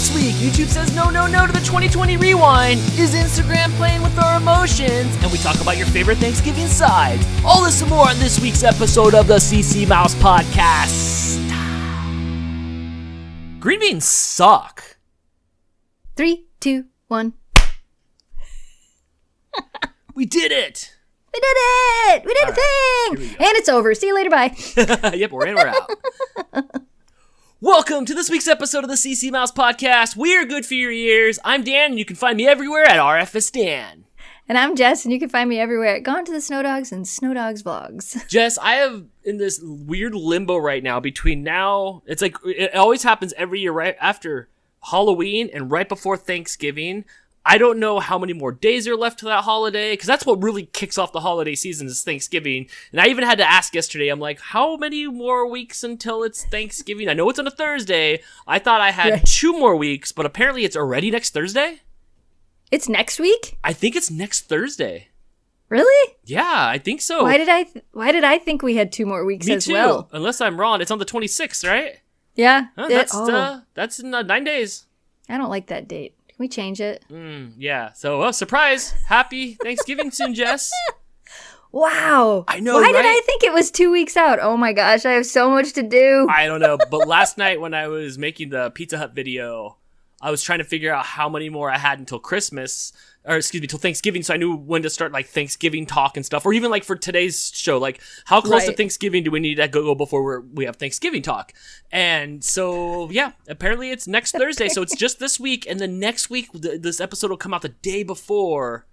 This week, YouTube says no to the 2020 rewind. Is Instagram playing with our emotions? And we talk about your favorite Thanksgiving sides. All this and more on this week's episode of the CC Mouse Podcast. Green beans suck. 3, 2, 1. We did it! We did it! We did a thing! And it's over. See you later. Bye. Yep, we're in, we're out. Welcome to this week's episode of the CC Mouse Podcast. We're good for your ears. I'm Dan, and you can find me everywhere at RFS Dan. And I'm Jess, and you can find me everywhere at Gone to the Snow Dogs and Snow Dogs Vlogs. Jess, I have in this weird limbo right now between now, it's like, it always happens every year right after Halloween and right before Thanksgiving. I don't know how many more days are left to that holiday, because that's what really kicks off the holiday season is Thanksgiving. And I even had to ask yesterday, I'm like, how many more weeks until it's Thanksgiving? I know it's on a Thursday. I thought I had 2 more weeks, but apparently it's already next Thursday? It's next week? I think it's next Thursday. Really? Yeah, I think so. Why did I think we had 2 more weeks Me as too. well? Unless I'm wrong. It's on the 26th, right? Yeah. That's in 9 days. I don't like that date. Can we change it? Yeah. So, surprise. Happy Thanksgiving soon, Jess. Wow. I know, Why did right? I think it was 2 weeks out? Oh my gosh, I have so much to do. I don't know. But last night when I was making the Pizza Hut video, I was trying to figure out how many more I had until Christmas. Or excuse me, till Thanksgiving, so I knew when to start like Thanksgiving talk and stuff, or even like for today's show, like how close to Thanksgiving do we need to go before we have Thanksgiving talk? And so yeah, apparently it's next Thursday, so it's just this week, and then next week this episode will come out the day before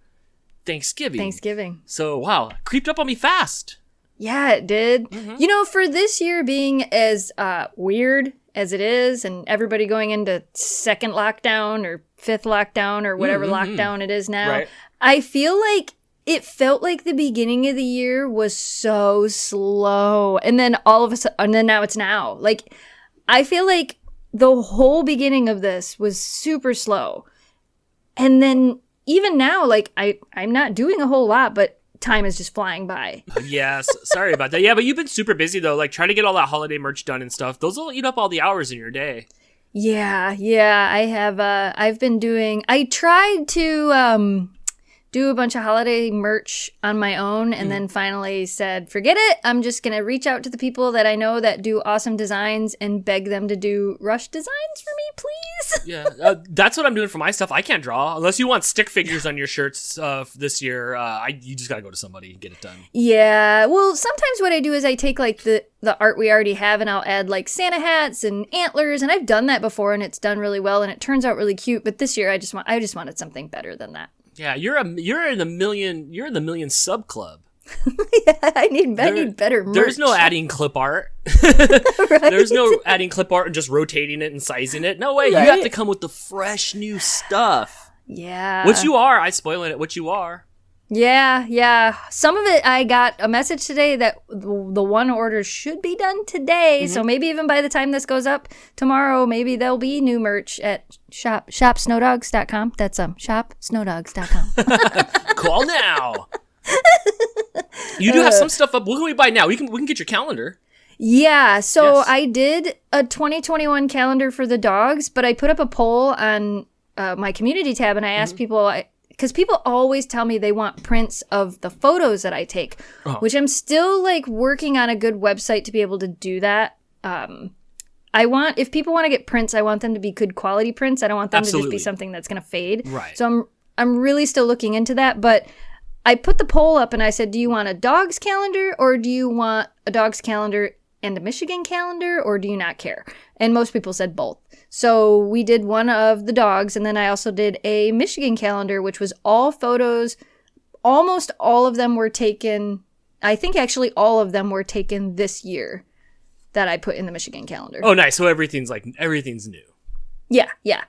Thanksgiving. So wow, creeped up on me fast. Yeah, it did. Mm-hmm. You know, for this year being as weird as it is, and everybody going into 2nd lockdown or 5th lockdown or whatever lockdown it is now, right. I feel like it felt like the beginning of the year was so slow, and then all of a sudden, and then now. Like, I feel like the whole beginning of this was super slow, and then even now, like I'm not doing a whole lot, but time is just flying by. Yes, sorry about that. Yeah, but you've been super busy though, like trying to get all that holiday merch done and stuff. Those will eat up all the hours in your day. Yeah, I have. I tried to do a bunch of holiday merch on my own, and then finally said, forget it. I'm just going to reach out to the people that I know that do awesome designs and beg them to do rush designs for me, please. Yeah, that's what I'm doing for my stuff. I can't draw. Unless you want stick figures on your shirts this year, you just got to go to somebody and get it done. Yeah, well, sometimes what I do is I take like the art we already have, and I'll add like Santa hats and antlers, and I've done that before, and it's done really well, and it turns out really cute. But this year, I just wanted something better than that. Yeah, you're in the million sub club. Yeah, I need better merch. There's no adding clip art. Right? There's no adding clip art and just rotating it and sizing it. No way. Right? You have to come with the fresh new stuff. Yeah. Which you are. I spoiling it. What you are. Yeah. Some of it, I got a message today that the one order should be done today. Mm-hmm. So maybe even by the time this goes up tomorrow, maybe there'll be new merch at shopsnowdogs.com. That's shopsnowdogs.com. Call now. You do have some stuff up. What can we buy now? We can get your calendar. Yeah, so yes. I did a 2021 calendar for the dogs, but I put up a poll on my community tab, and I asked people, because people always tell me they want prints of the photos that I take, which I'm still like working on a good website to be able to do that. If people want to get prints, I want them to be good quality prints. I don't want them to just be something that's going to fade. Right. So I'm really still looking into that, but I put the poll up and I said, do you want a dog's calendar, or do you want a dog's calendar and a Michigan calendar, or do you not care? And most people said both. So we did one of the dogs, and then I also did a Michigan calendar, which was all photos. Almost all of them were taken, I think actually all of them were taken this year that I put in the Michigan calendar. Oh, nice. So everything's new. Yeah. I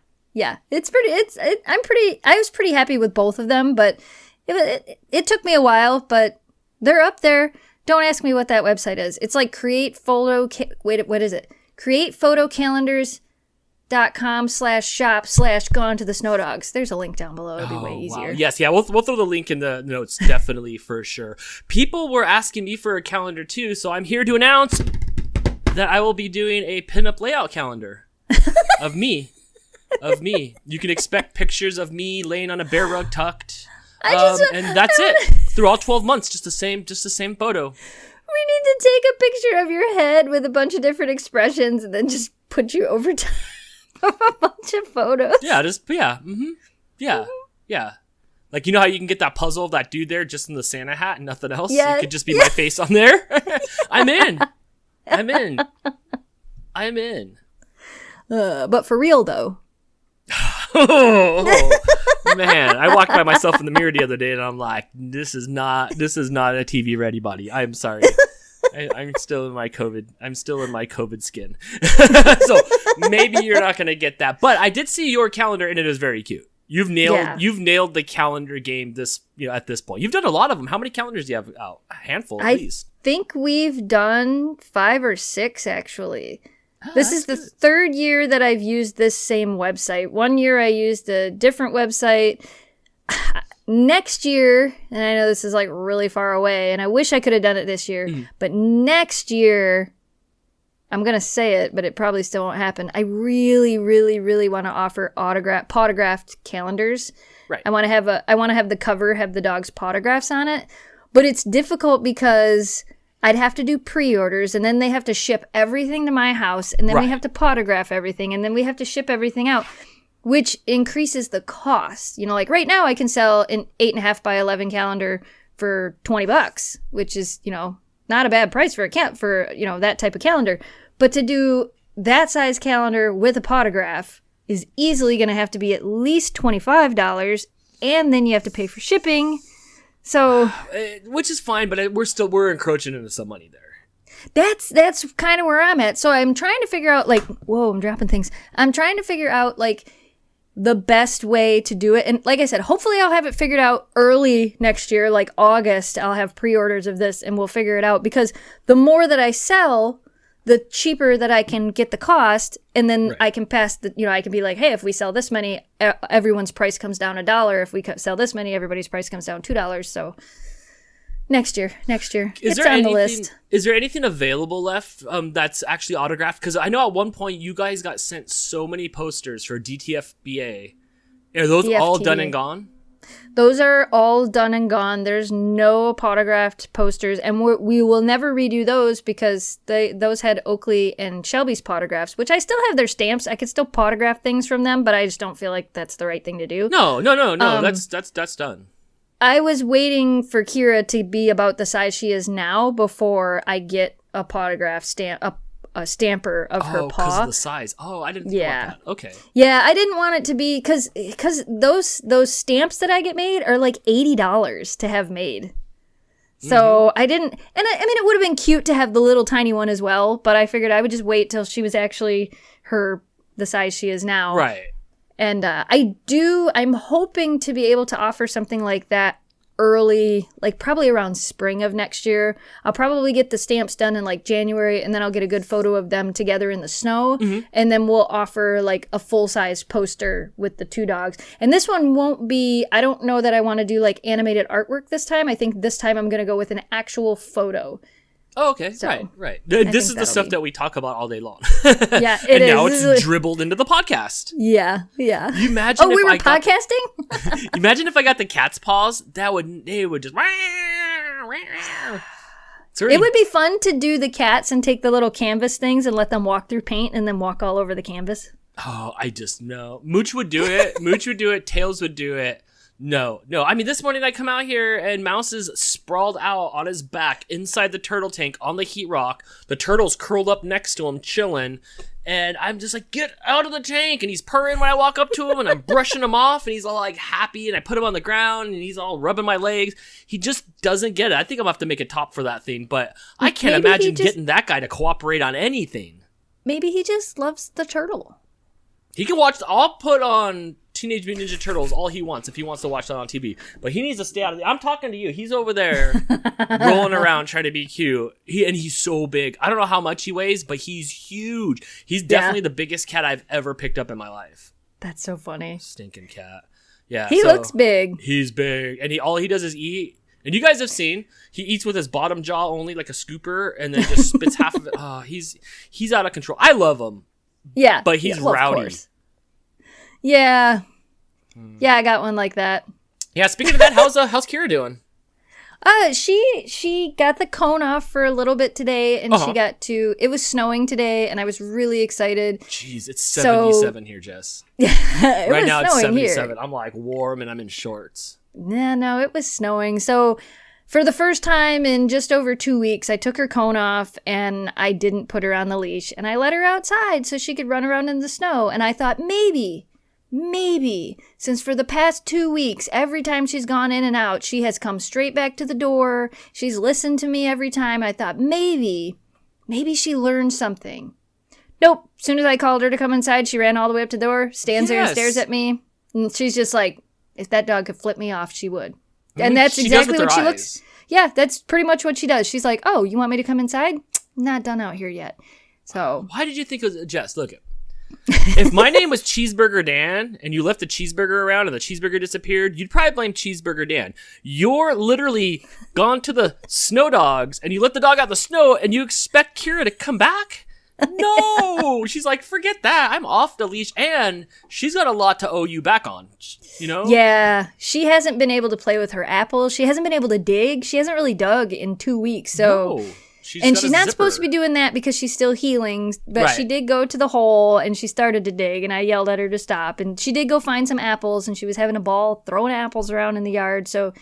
was pretty happy with both of them, but it took me a while, but they're up there. Don't ask me what that website is. It's like what is it? createphotoCalendars.com/shop/gone to the snow dogs. There's a link down below. It'll be way easier. Wow. Yes, yeah, we'll throw the link in the notes, definitely, for sure. People were asking me for a calendar too, so I'm here to announce that I will be doing a pinup layout calendar of me. of me. You can expect pictures of me laying on a bear rug tucked. And that's it. Through all 12 months, just the same photo. We need to take a picture of your head with a bunch of different expressions and then just put you over top of a bunch of photos. Yeah, yeah. Like, you know how you can get that puzzle of that dude there just in the Santa hat and nothing else? Yeah. It could just be my face on there. I'm in. But for real, though. Oh, man, I walked by myself in the mirror the other day and I'm like, this is not a TV ready body. I'm sorry. I'm still in my COVID skin. So maybe you're not going to get that. But I did see your calendar and it is very cute. You've nailed the calendar game at this point. You've done a lot of them. How many calendars do you have out? A handful at least. I think we've done 5 or 6 actually. This is the third year that I've used this same website. One year I used a different website. Next year, and I know this is like really far away, and I wish I could have done it this year, but next year, I'm going to say it, but it probably still won't happen. I really, really, really want to offer potographed calendars. Right. I want to have the cover have the dog's potographs on it, but it's difficult because I'd have to do pre-orders, and then they have to ship everything to my house, and then we have to potograph everything, and then we have to ship everything out, which increases the cost. You know, like right now I can sell an 8.5 by 11 calendar for $20, which is, you know, not a bad price for that type of calendar. But to do that size calendar with a potograph is easily going to have to be at least $25, and then you have to pay for shipping. So, which is fine, but we're encroaching into some money there. That's kind of where I'm at. So I'm trying to figure out, like, whoa, I'm dropping things. I'm trying to figure out, like, the best way to do it. And like I said, hopefully I'll have it figured out early next year, like August. I'll have pre-orders of this and we'll figure it out, because the more that I sell, the cheaper that I can get the cost. And then I can I can be like, hey, if we sell this many, everyone's price comes down $1. If we sell this many, everybody's price comes down $2. So next year, it's on the list. Is there anything available left that's actually autographed? Because I know at one point you guys got sent so many posters for DTFBA. Are those all done and gone? Those are all done and gone. There's no autographed posters, and we will never redo those because those had Oakley and Shelby's autographs, which I still have their stamps. I could still autograph things from them, but I just don't feel like that's the right thing to do. No. That's done. I was waiting for Kira to be about the size she is now before I get a autograph a stamper of her paw. Oh, because of the size. Oh, I didn't think about that. Okay. Yeah, I didn't want it to be, because those stamps that I get made are like $80 to have made. So I didn't, and I mean, it would have been cute to have the little tiny one as well, but I figured I would just wait till she was actually the size she is now. Right. And I'm hoping to be able to offer something like that early, like probably around spring of next year. I'll probably get the stamps done in like January, and then I'll get a good photo of them together in the snow. And then we'll offer like a full-size poster with the 2 dogs. And this one won't be, I don't know that I want to do like animated artwork this time. I think this time I'm going to go with an actual photo. Oh, okay. So, right. This is the stuff that we talk about all day long. Yeah, it and is. now it's dribbled into the podcast. Yeah. You imagine we were podcasting? Imagine if I got the cat's paws. They would just. It would be fun to do the cats and take the little canvas things and let them walk through paint and then walk all over the canvas. Oh, I just know. Mooch would do it. Tails would do it. No. I mean, this morning I come out here and Mouse is sprawled out on his back inside the turtle tank on the heat rock. The turtle's curled up next to him, chilling. And I'm just like, get out of the tank. And he's purring when I walk up to him, and I'm brushing him off. And he's all like happy. And I put him on the ground, and he's all rubbing my legs. He just doesn't get it. I think I'm going to have to make a top for that thing. But I can't imagine getting that guy to cooperate on anything. Maybe he just loves the turtle. He can watch. I'll put on Teenage Mutant Ninja Turtles all he wants if he wants to watch that on TV. But he needs to stay out of I'm talking to you. He's over there rolling around trying to be cute. He's so big. I don't know how much he weighs, but he's huge. He's definitely the biggest cat I've ever picked up in my life. That's so funny. Stinking cat. Yeah. He looks big. He's big. And all he does is eat. And you guys have seen, he eats with his bottom jaw only, like a scooper, and then just spits half of it. Oh, he's out of control. I love him. Yeah. But he's rowdy. Yeah. Yeah, I got one like that. Yeah, speaking of that, how's Kira doing? She got the cone off for a little bit today, and she got to. It was snowing today, and I was really excited. Jeez, it's 77 here, Jess. Right now it's 77. Here. I'm like warm, and I'm in shorts. No, it was snowing. So for the first time in just over 2 weeks, I took her cone off, and I didn't put her on the leash, and I let her outside so she could run around in the snow. And I thought maybe, since for the past 2 weeks, every time she's gone in and out, she has come straight back to the door. She's listened to me every time. I thought maybe she learned something. Nope. As soon as I called her to come inside, she ran all the way up to the door, stands there and stares at me. And she's just like, if that dog could flip me off, she would. And that's exactly what she looks. Yeah, that's pretty much what she does. She's like, oh, you want me to come inside? Not done out here yet. So why did you think it was Jess? Look it. If my name was Cheeseburger Dan and you left a cheeseburger around and the cheeseburger disappeared, you'd probably blame Cheeseburger Dan. You're literally gone to the snow dogs and you let the dog out of the snow and you expect Kira to come back? No! She's like, forget that. I'm off the leash and she's got a lot to owe you back on, you know? Yeah. She hasn't been able to play with her apples. She hasn't been able to dig. She hasn't really dug in 2 weeks. So. No. She's not supposed to be doing that because she's still healing, but she did go to the hole and she started to dig and I yelled at her to stop. And she did go find some apples and she was having a ball throwing apples around in the yard. So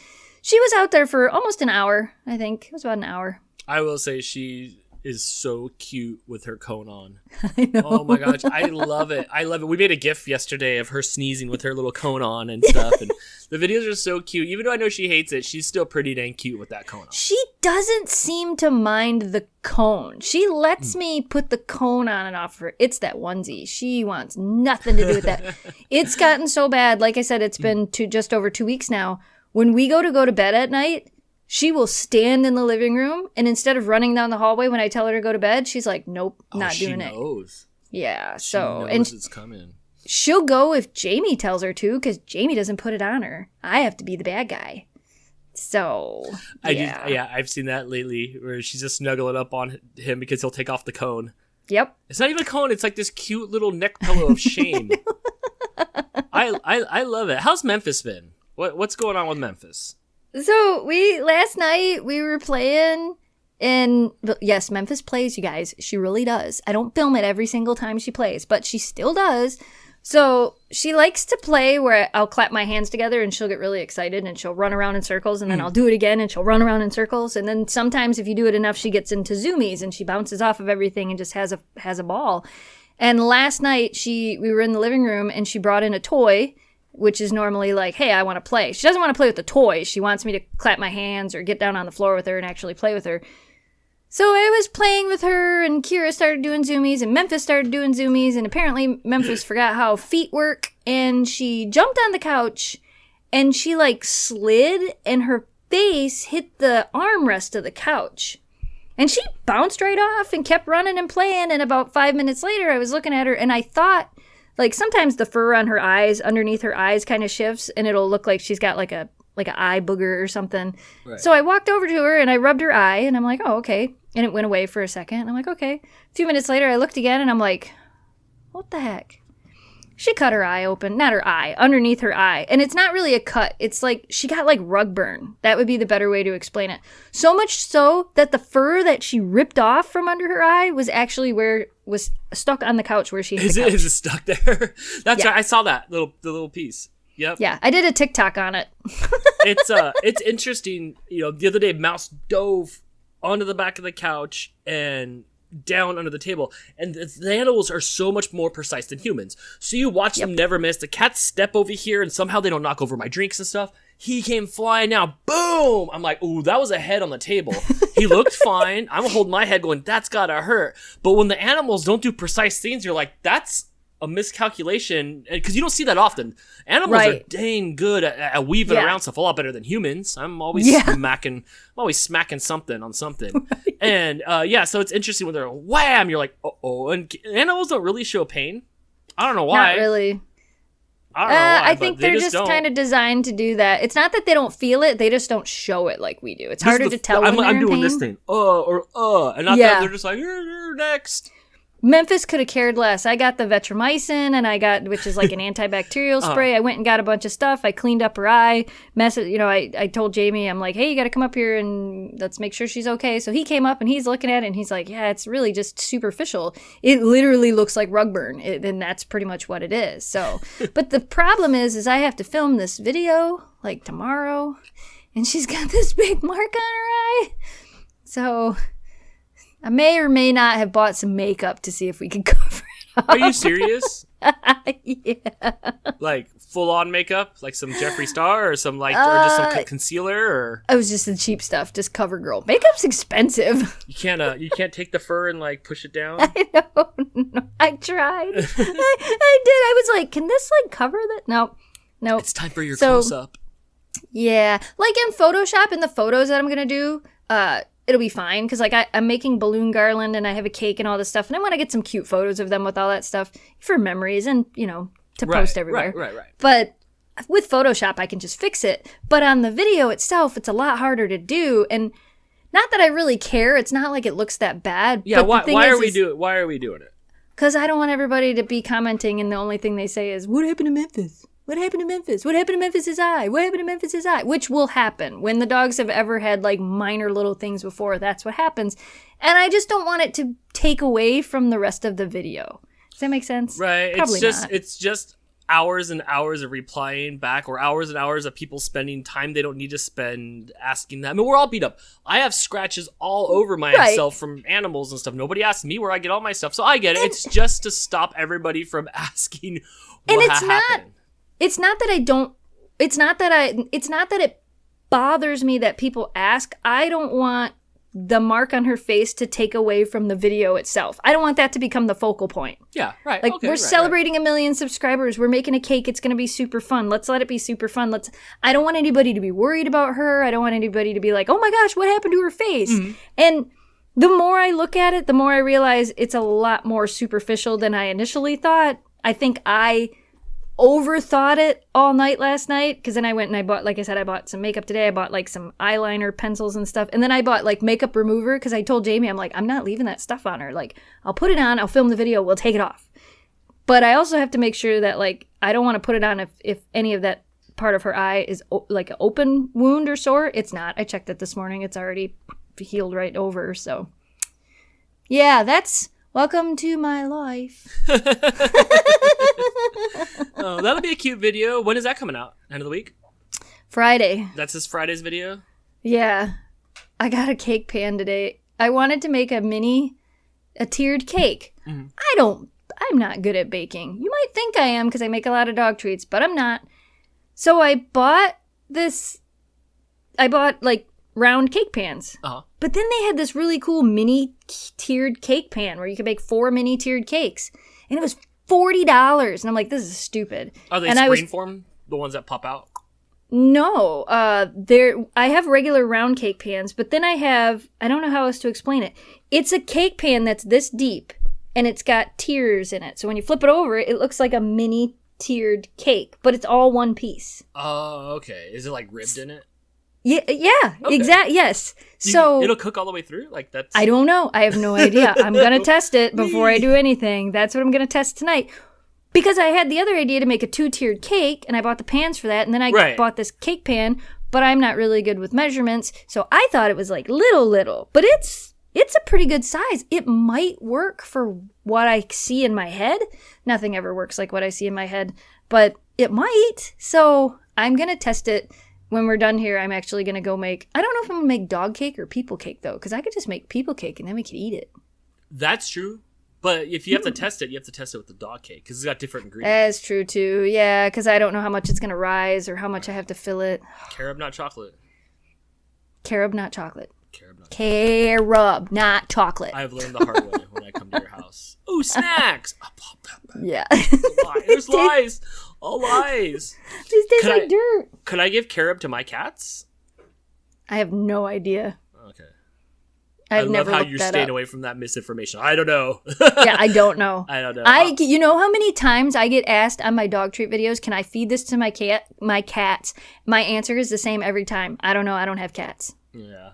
she was out there for almost an hour, I think. It was about an hour. I will say she is so cute with her cone on. I know. Oh my gosh, I love it. We made a GIF yesterday of her sneezing with her little cone on and stuff. And the videos are so cute. Even though I know she hates it, she's still pretty dang cute with that cone on. She doesn't seem to mind the cone. She lets me put the cone on and off her. It's that onesie. She wants nothing to do with that. It's gotten so bad. Like I said, it's been just over 2 weeks now. When we go to bed at night, she will stand in the living room, and instead of running down the hallway when I tell her to go to bed, she's like, nope, not doing it. She knows. Yeah, she knows it's coming. She'll go if Jamie tells her to, because Jamie doesn't put it on her. I have to be the bad guy. So, I've seen that lately, where she's just snuggling up on him because he'll take off the cone. Yep. It's not even a cone, it's like this cute little neck pillow of shame. I love it. How's Memphis been? What's going on with Memphis? So last night we were playing, and yes, Memphis plays, you guys. She really does. I don't film it every single time she plays, but she still does. So she likes to play where I'll clap my hands together and she'll get really excited and she'll run around in circles, and then I'll do it again and she'll run around in circles. And then sometimes if you do it enough, she gets into zoomies and she bounces off of everything and just has a ball. And last night we were in the living room and she brought in a toy, which is normally like, hey, I want to play. She doesn't want to play with the toys. She wants me to clap my hands or get down on the floor with her and actually play with her. So I was playing with her, and Kira started doing zoomies, and Memphis started doing zoomies, and apparently Memphis forgot how feet work, and she jumped on the couch, and she like slid, and her face hit the armrest of the couch. And she bounced right off and kept running and playing, and about 5 minutes later, I was looking at her, and I thought, like, sometimes the fur on her eyes, underneath her eyes, kind of shifts, and it'll look like she's got like an eye booger or something. Right. So I walked over to her, and I rubbed her eye, and I'm like, oh, okay. And it went away for a second, and I'm like, okay. A few minutes later, I looked again, and I'm like, what the heck? She cut her eye open. Not her eye, underneath her eye. And it's not really a cut. It's like she got like rug burn. That would be the better way to explain it. So much so that the fur that she ripped off from under her eye was actually was stuck on the couch where she hit the couch. Is it stuck there? That's right. I saw that the little piece. Yep. Yeah, I did a TikTok on it. It's interesting. You know, the other day, Mouse dove onto the back of the couch and down under the table, and the animals are so much more precise than humans. So you watch them never miss. The cats step over here, and somehow they don't knock over my drinks and stuff. He came flying out. Boom! I'm like, ooh, that was a head on the table. He looked fine. I'm holding my head going, that's gotta hurt. But when the animals don't do precise things, you're like, that's a miscalculation, because you don't see that often. Animals are dang good at weaving around stuff, a lot better than humans. I'm always smacking something on something. Right. And so it's interesting when they're wham, you're like, uh-oh. And animals don't really show pain. I don't know why. Not really. I don't know why, I think they're just kind of designed to do that. It's not that they don't feel it, they just don't show it like we do. It's harder to tell when they're in doing pain. This thing, and not that they're just like, you're next. Memphis could have cared less. I got the vetrimycin, which is like an antibacterial spray. I went and got a bunch of stuff. I cleaned up her eye. I told Jamie, I'm like, hey, you got to come up here and let's make sure she's okay. So he came up and he's looking at it and he's like, yeah, it's really just superficial. It literally looks like rug burn. And that's pretty much what it is. So, but the problem is I have to film this video like tomorrow and she's got this big mark on her eye. So I may or may not have bought some makeup to see if we can cover it up. Are you serious? Yeah. Like full on makeup, like some Jeffree Star, or some or just some concealer, or it was just the cheap stuff, just CoverGirl. Makeup's expensive. You can't take the fur and like push it down. I know. No, I tried. I did. I was like, can this like cover that? No. It's time for your close up. Yeah, like in Photoshop, in the photos that I'm gonna do, it'll be fine because like I'm making balloon garland and I have a cake and all this stuff, and I want to get some cute photos of them with all that stuff for memories and to post everywhere. Right. But with Photoshop, I can just fix it. But on the video itself, it's a lot harder to do. And not that I really care. It's not like it looks that bad. Yeah. Why are we doing it? Because I don't want everybody to be commenting and the only thing they say is, "What happened to Memphis? What happened to Memphis? What happened to Memphis's eye? What happened to Memphis's eye?" Which will happen. When the dogs have ever had like minor little things before, that's what happens. And I just don't want it to take away from the rest of the video. Does that make sense? Right. Probably not. It's just hours and hours of replying back, or hours and hours of people spending time they don't need to spend asking them. I mean, we're all beat up. I have scratches all over myself from animals and stuff. Nobody asks me where I get all my stuff. So I get it. It's just to stop everybody from asking what happened. It's not that it bothers me that people ask. I don't want the mark on her face to take away from the video itself. I don't want that to become the focal point. Yeah, right. Like, we're celebrating 1 million subscribers. We're making a cake. It's going to be super fun. Let's let it be super fun. I don't want anybody to be worried about her. I don't want anybody to be like, oh my gosh, what happened to her face? Mm-hmm. And the more I look at it, the more I realize it's a lot more superficial than I initially thought. I think I overthought it all night last night, because then I went and I bought some makeup today. I bought like some eyeliner pencils and stuff, and then I bought like makeup remover because I told Jamie, I'm like, I'm not leaving that stuff on her. Like, I'll put it on, I'll film the video, we'll take it off. But I also have to make sure that like I don't want to put it on if any of that part of her eye is like an open wound or sore. It's not. I checked it this morning. It's already healed right over. So yeah, that's welcome to my life. Oh, that'll be a cute video. When is that coming out? End of the week? Friday. That's this Friday's video? Yeah. I got a cake pan today. I wanted to make a tiered cake. Mm-hmm. I'm not good at baking. You might think I am because I make a lot of dog treats, but I'm not. So I bought like round cake pans. Uh-huh. But then they had this really cool mini tiered cake pan where you could make 4 mini tiered cakes. And it was $40. And I'm like, this is stupid. Are they spring form? The ones that pop out? No. I have regular round cake pans, but then I don't know how else to explain it. It's a cake pan that's this deep, and it's got tiers in it. So when you flip it over, it looks like a mini tiered cake, but it's all one piece. Oh, okay. Is it like ribbed in it? Yeah, okay. Exactly. Yes. So it'll cook all the way through? Like that's I don't know. I have no idea. I'm going to test it before I do anything. That's what I'm going to test tonight. Because I had the other idea to make a 2-tiered cake, and I bought the pans for that, and then I bought this cake pan, but I'm not really good with measurements, so I thought it was like little, but it's a pretty good size. It might work for what I see in my head. Nothing ever works like what I see in my head, but it might. So I'm going to test it. When we're done here, I'm actually going to go make... I don't know if I'm going to make dog cake or people cake, though, because I could just make people cake and then we could eat it. That's true. But if you have to test it, you have to test it with the dog cake, because it's got different ingredients. That's true, too. Yeah, because I don't know how much it's going to rise or how much I have to fill it. Carob, not chocolate. Carob, not chocolate. Carob, not chocolate. I've learned the hard way when I come to your house. Ooh, snacks! I'll pop that back. Yeah. There's lies. All lies. These taste like dirt. Could I give carob to my cats? I have no idea. Okay. I've never love how looked you're that staying up. away from that misinformation. I don't know. Yeah, I don't know. I don't know. You know how many times I get asked on my dog treat videos, can I feed this to my cats? My answer is the same every time. I don't know. I don't have cats. Yeah.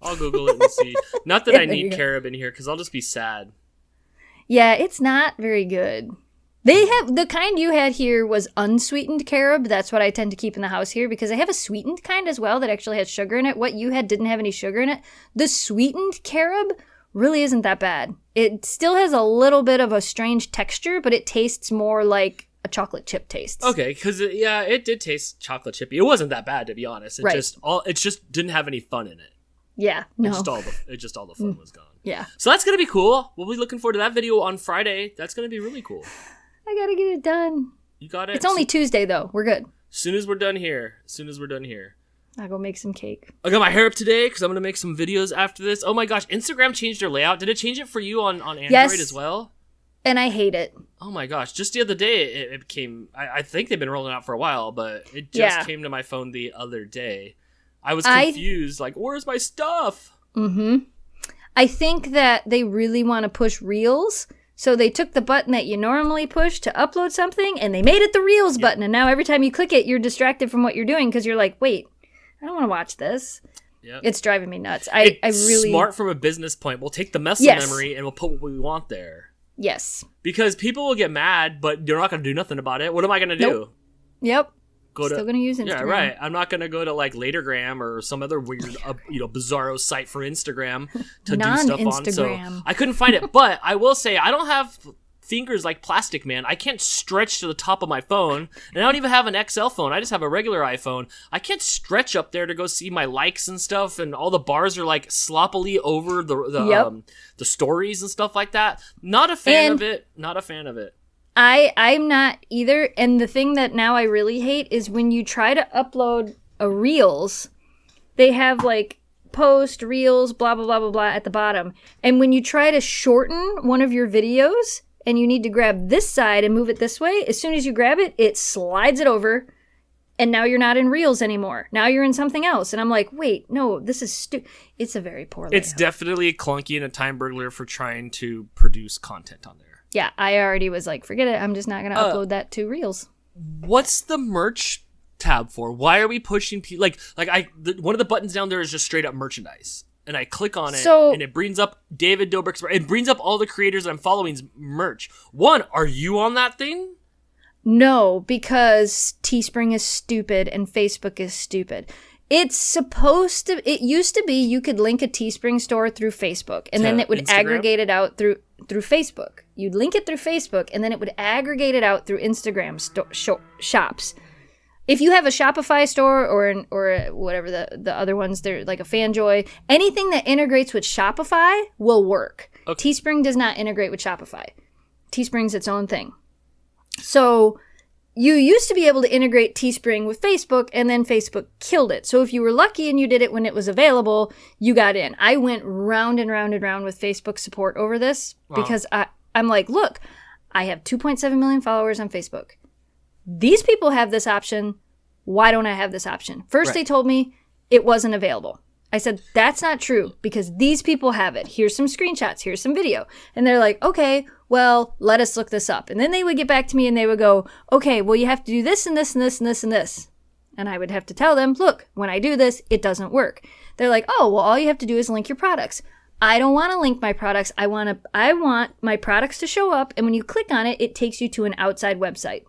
I'll Google it and see. Not that I need carob in here, because I'll just be sad. Yeah, it's not very good. They have, the kind you had here was unsweetened carob. That's what I tend to keep in the house here because I have a sweetened kind as well that actually has sugar in it. What you had didn't have any sugar in it. The sweetened carob really isn't that bad. It still has a little bit of a strange texture, but it tastes more like a chocolate chip tastes. Okay, because it did taste chocolate chippy. It wasn't that bad, to be honest. It just didn't have any fun in it. Yeah, no. It just all the fun was gone. Yeah. So that's gonna be cool. We'll be looking forward to that video on Friday. That's gonna be really cool. I gotta get it done. You got it? It's only Tuesday, though. We're good. Soon as we're done here. I'll go make some cake. I got my hair up today because I'm going to make some videos after this. Oh my gosh, Instagram changed their layout. Did it change it for you on Android as well? And I hate it. Oh my gosh, just the other day it came, I think they've been rolling out for a while, but it just came to my phone the other day. I was confused, like, where's my stuff? Mm-hmm. I think that they really want to push Reels. So they took the button that you normally push to upload something, and they made it the Reels button. And now every time you click it, you're distracted from what you're doing because you're like, wait, I don't want to watch this. Yep. It's driving me nuts. I really smart from a business point. We'll take the muscle memory and we'll put what we want there. Yes. Because people will get mad, but you're not going to do nothing about it. What am I going to do? Nope. Yep. Still going to use Instagram. Yeah, right. I'm not going to go to like Latergram or some other weird, bizarro site for Instagram to do stuff on. So I couldn't find it. But I will say I don't have fingers like Plastic Man. I can't stretch to the top of my phone. And I don't even have an XL phone. I just have a regular iPhone. I can't stretch up there to go see my likes and stuff. And all the bars are like sloppily over the stories and stuff like that. Not a fan of it. Not a fan of it. I'm not either, and the thing that now I really hate is when you try to upload a Reels, they have like post, Reels, blah, blah, blah, blah, blah at the bottom. And when you try to shorten one of your videos and you need to grab this side and move it this way, as soon as you grab it, it slides it over, and now you're not in Reels anymore. Now you're in something else. And I'm like, wait, no, this is It's a very poor layout. It's definitely clunky and a time burglar for trying to produce content on there. Yeah, I already was like, forget it. I'm just not going to upload that to Reels. What's the merch tab for? Why are we pushing people? One of the buttons down there is just straight up merchandise. And I click on it, and it brings up David Dobrik's. It brings up all the creators that I'm following's merch. One, are you on that thing? No, because Teespring is stupid and Facebook is stupid. It used to be you could link a Teespring store through Facebook, and then it would aggregate it out through Facebook. You'd link it through Facebook, and then it would aggregate it out through Instagram shops. If you have a Shopify store or whatever the other ones, they're like a Fanjoy, anything that integrates with Shopify will work. Okay. Teespring does not integrate with Shopify. Teespring's its own thing. So you used to be able to integrate Teespring with Facebook, and then Facebook killed it. So if you were lucky and you did it when it was available, you got in. I went round and round and round with Facebook support over this because I'm like, look, I have 2.7 million followers on Facebook. These people have this option. Why don't I have this option? First, They told me it wasn't available. I said, that's not true because these people have it. Here's some screenshots. Here's some video. And they're like, okay, well, let us look this up. And then they would get back to me and they would go, okay, well, you have to do this and this and this and this and this. And I would have to tell them, look, when I do this, it doesn't work. They're like, oh, well, all you have to do is link your products. I don't want to link my products. I want my products to show up. And when you click on it, it takes you to an outside website.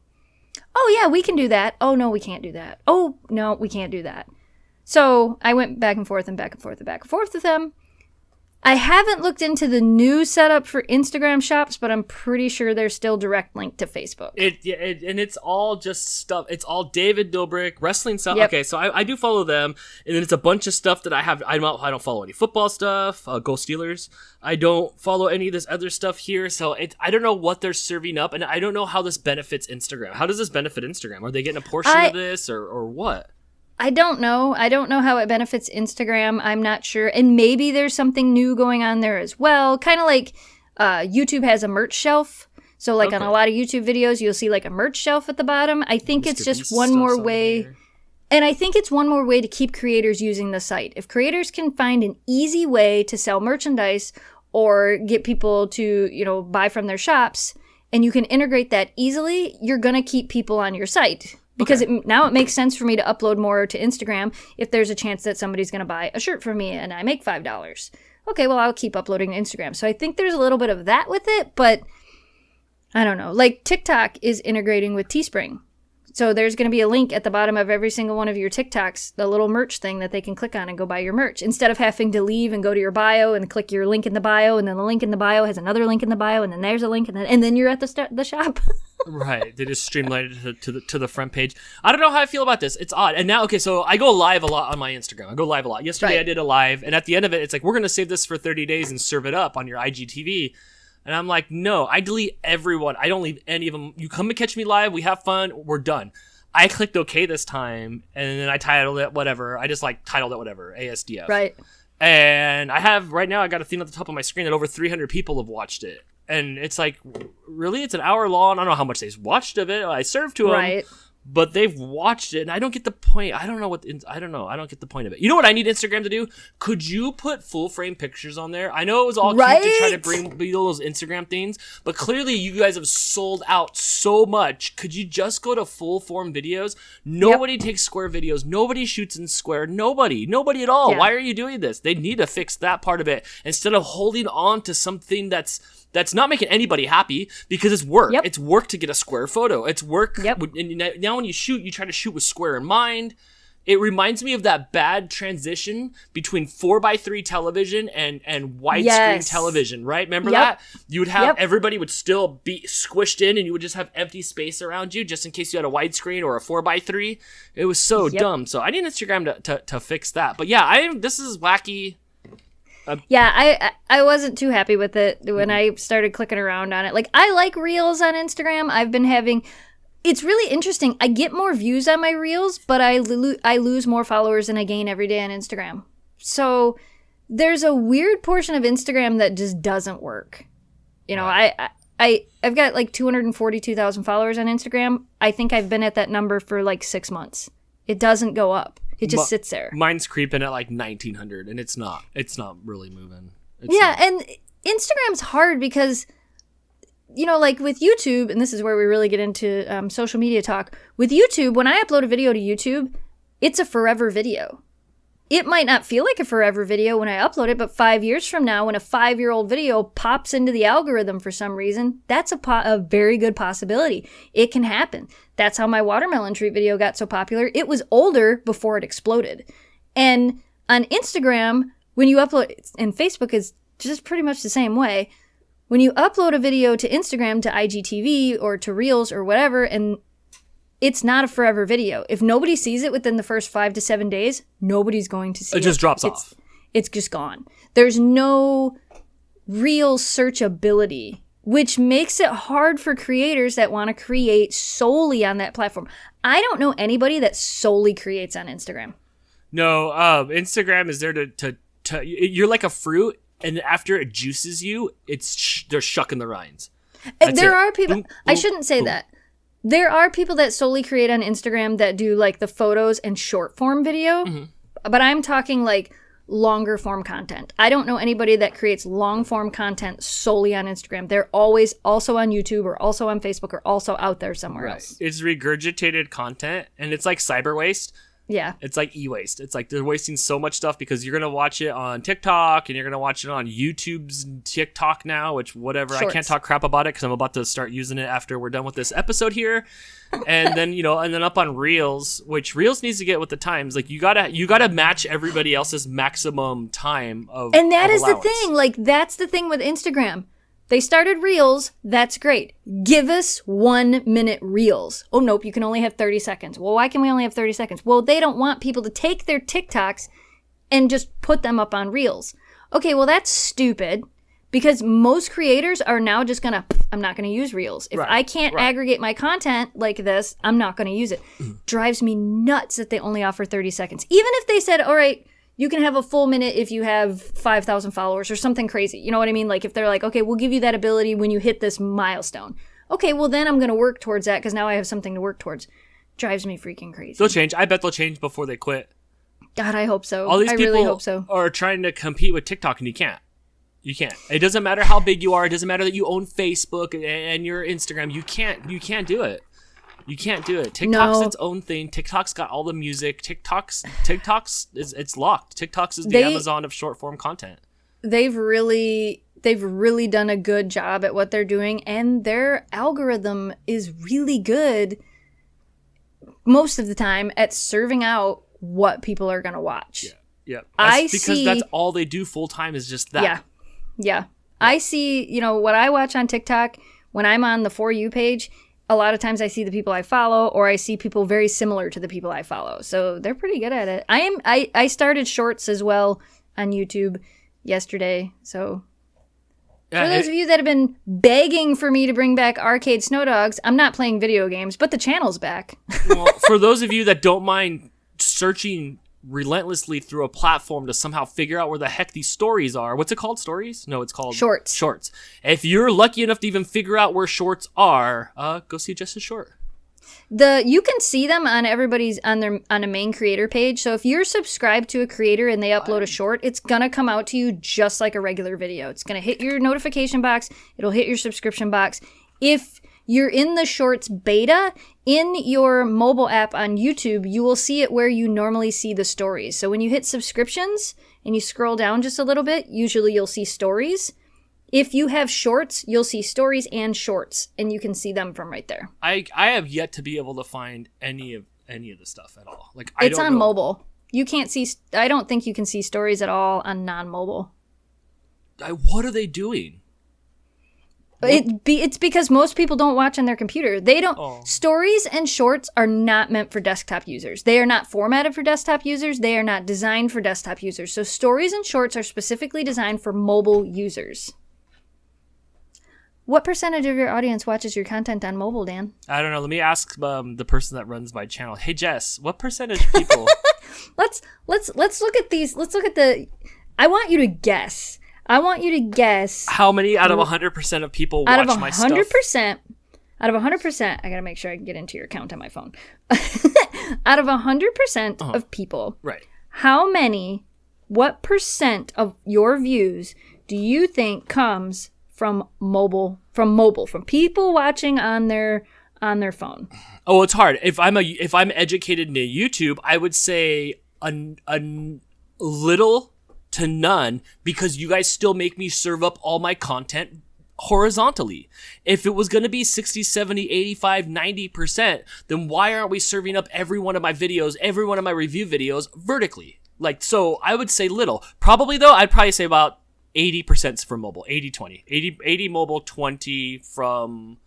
Oh, yeah, we can do that. Oh, no, we can't do that. Oh, no, we can't do that. So I went back and forth and back and forth and back and forth with them. I haven't looked into the new setup for Instagram shops, but I'm pretty sure they're still direct linked to Facebook. And it's all just stuff. It's all David Dobrik, wrestling stuff. Yep. Okay, so I do follow them, and then it's a bunch of stuff that I have. I don't follow any football stuff. Go Steelers. I don't follow any of this other stuff here. So I don't know what they're serving up, and I don't know how this benefits Instagram. How does this benefit Instagram? Are they getting a portion of this, or what? I don't know. I don't know how it benefits Instagram. I'm not sure. And maybe there's something new going on there as well. Kind of like YouTube has a merch shelf. So like on a lot of YouTube videos, you'll see like a merch shelf at the bottom. I think it's just one more way. And I think it's one more way to keep creators using the site. If creators can find an easy way to sell merchandise or get people to, buy from their shops, and you can integrate that easily, you're going to keep people on your site. Because now it makes sense for me to upload more to Instagram if there's a chance that somebody's going to buy a shirt from me and I make $5. okay, well, I'll keep uploading to Instagram. So I think there's a little bit of that with it, but I don't know. Like TikTok is integrating with Teespring. So there's going to be a link at the bottom of every single one of your TikToks, the little merch thing that they can click on and go buy your merch. Instead of having to leave and go to your bio and click your link in the bio, and then the link in the bio has another link in the bio, and then there's a link, and then you're at the shop. Right. They just streamlined it to the front page. I don't know how I feel about this. It's odd. And now, okay, so I go live a lot on my Instagram. I go live a lot. Yesterday I did a live, and at the end of it, it's like, we're going to save this for 30 days and serve it up on your IGTV. And I'm like, no, I delete everyone. I don't leave any of them. You come and catch me live. We have fun. We're done. I clicked OK this time, and then I titled it whatever. I just titled it whatever, ASDF. Right. And I got a thing at the top of my screen that over 300 people have watched it. And it's like, really? It's an hour long? I don't know how much they've watched of it. I served to them. Right. But they've watched it, and I don't get the point. I don't know. I don't get the point of it. You know what I need Instagram to do? Could you put full frame pictures on there? I know it was all cute to try to bring those Instagram things, but clearly you guys have sold out so much. Could you just go to full form videos? Nobody takes square videos. Nobody shoots in square. Nobody at all. Yeah. Why are you doing this? They need to fix that part of it instead of holding on to something that's not making anybody happy, because it's work. Yep. It's work to get a square photo. It's work. Yep. And now when you shoot, you try to shoot with square in mind. It reminds me of that bad transition between 4:3 television and widescreen television, right? Remember that? You would have everybody would still be squished in, and you would just have empty space around you just in case you had a widescreen or a 4:3. It was so dumb. So I need Instagram to fix that. But yeah, this is wacky. I wasn't too happy with it when I started clicking around on it. Like, I like Reels on Instagram. I've been having... It's really interesting. I get more views on my Reels, but I lose more followers than I gain every day on Instagram. So there's a weird portion of Instagram that just doesn't work. You know, I've got like 242,000 followers on Instagram. I think I've been at that number for like 6 months. It doesn't go up. It just sits there. Mine's creeping at like 1,900, and it's not really moving. And Instagram's hard because, you know, like with YouTube, and this is where we really get into social media talk. With YouTube, when I upload a video to YouTube, it's a forever video. It might not feel like a forever video when I upload it, but 5 years from now, when a 5-year-old video pops into the algorithm for some reason, that's a very good possibility. It can happen. That's how my watermelon treat video got so popular. It was older before it exploded. And on Instagram, when you upload, and Facebook is just pretty much the same way, when you upload a video to Instagram, to IGTV, or to Reels, or whatever, and it's not a forever video. If nobody sees it within the first 5 to 7 days, nobody's going to see it. It just drops off. It's just gone. There's no real searchability, which makes it hard for creators that want to create solely on that platform. I don't know anybody that solely creates on Instagram. No, Instagram is there to you're like a fruit, and after it juices you, they're shucking the rinds. There are people... Boom, I shouldn't say that. There are people that solely create on Instagram that do like the photos and short form video, but I'm talking like longer form content. I don't know anybody that creates long form content solely on Instagram. They're always also on YouTube or also on Facebook or also out there somewhere else. It's regurgitated content, and it's like cyber waste. Yeah. It's like e-waste. It's like they're wasting so much stuff because you're going to watch it on TikTok and you're going to watch it on YouTube's TikTok now, which whatever. Shorts. I can't talk crap about it because I'm about to start using it after we're done with this episode here. And then, and then up on Reels, which Reels needs to get with the times. Like you gotta match everybody else's maximum time of And that of is allowance. the thing. Like that's the thing with Instagram. They started Reels. That's great. Give us 1 minute Reels. Oh, nope. You can only have 30 seconds. Well, why can we only have 30 seconds? Well, they don't want people to take their TikToks and just put them up on Reels. Okay, well, that's stupid because most creators are now just going to, I'm not going to use Reels. If I can't aggregate my content like this, I'm not going to use it. Drives me nuts that they only offer 30 seconds. Even if they said, all right, you can have a full minute if you have 5,000 followers or something crazy. You know what I mean? Like if they're like, okay, we'll give you that ability when you hit this milestone. Okay, well then I'm going to work towards that because now I have something to work towards. Drives me freaking crazy. They'll change. I bet they'll change before they quit. God, I hope so. All these people really hope so. Are trying to compete with TikTok and you can't. You can't. It doesn't matter how big you are. It doesn't matter that you own Facebook and your Instagram. You can't do it. You can't do it. TikTok's its own thing. TikTok's got all the music. TikTok's it's locked. TikTok's is the Amazon of short form content. they've really done a good job at what they're doing, and their algorithm is really good most of the time at serving out what people are going to watch. Yeah. That's all they do full time is just that. Yeah. I see, what I watch on TikTok when I'm on the For You page, a lot of times I see the people I follow, or I see people very similar to the people I follow. So they're pretty good at it. I started shorts as well on YouTube yesterday. So for those of you that have been begging for me to bring back Arcade Snow Dogs, I'm not playing video games, but the channel's back. Well, for those of you that don't mind searching relentlessly through a platform to somehow figure out where the heck these stories are. What's it called? Stories? No, it's called Shorts. Shorts. If you're lucky enough to even figure out where shorts are, go see Jess's short. You can see them on everybody's on a main creator page. So if you're subscribed to a creator and they upload a short, it's gonna come out to you just like a regular video. It's gonna hit your notification box. It'll hit your subscription box. If you're in the shorts beta in your mobile app on YouTube, you will see it where you normally see the stories. So when you hit subscriptions and you scroll down just a little bit, usually you'll see stories. If you have shorts, you'll see stories and shorts, and you can see them from right there. I have yet to be able to find any of the stuff at all. It's on mobile. You can't see. I don't think you can see stories at all on non-mobile. What are they doing? It's because most people don't watch on their computer. They don't. Stories and shorts are not meant for desktop users. They are not formatted for desktop users. They are not designed for desktop users. So stories and shorts are specifically designed for mobile users. What percentage of your audience watches your content on mobile, Dan? I don't know. Let me ask the person that runs my channel. Hey, Jess, what percentage of people? Let's look at these. Let's look at the. I want you to guess. How many out of 100% of people watch my stuff? Out of 100%, I gotta make sure I can get into your account on my phone. Out of 100% of people, right? What percent of your views do you think comes from mobile? From people watching on their phone? Oh, it's hard. If I'm educated in YouTube, I would say a little to none, because you guys still make me serve up all my content horizontally. If it was going to be 60, 70, 85, 90%, then why aren't we serving up every one of my videos, every one of my review videos vertically? So I would say little. Probably though, I'd probably say about 80% from mobile, 80-20. 80 mobile, 20 from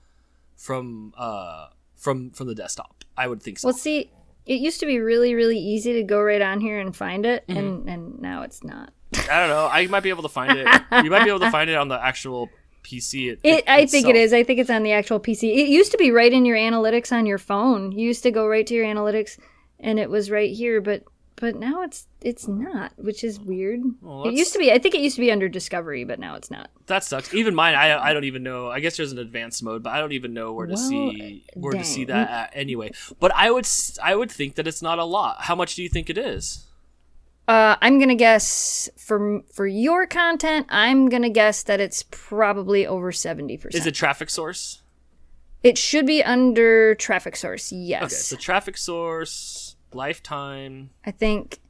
the desktop. I would think so. Well, see, it used to be really, really easy to go right on here and find it, and now it's not. I don't know. I might be able to find it. You might be able to find it on the actual PC. I think it is. I think it's on the actual PC. It used to be right in your analytics on your phone. You used to go right to your analytics, and it was right here. But now it's not, which is weird. Well, it used to be. I think it used to be under Discovery, but now it's not. That sucks. Even mine, I don't even know. I guess there's an advanced mode, but I don't even know where to see that at anyway. But I would think that it's not a lot. How much do you think it is? I'm gonna guess for your content, I'm gonna guess that it's probably over 70%. Is it traffic source? It should be under traffic source. Yes. Okay, so traffic source, lifetime. I think.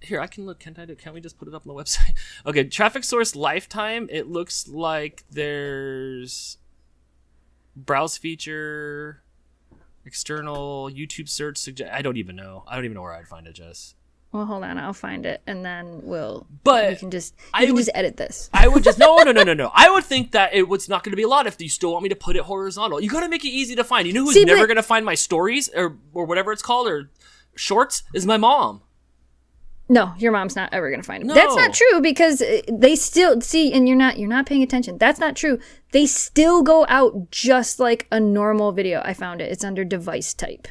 Here, I can look. Can't we just put it up on the website? Okay, traffic source, lifetime. It looks like there's browse feature, external YouTube search. I don't even know. I don't even know where I'd find it, Jess. Well, hold on. I'll find it, and then you can just edit this. I would just no. I would think that it was not going to be a lot if you still want me to put it horizontal. You got to make it easy to find. You know who's never going to find my stories or whatever it's called or shorts is my mom. No, your mom's not ever going to find them. No. That's not true, because they still see, and you're not paying attention. That's not true. They still go out just like a normal video. I found it. It's under device type.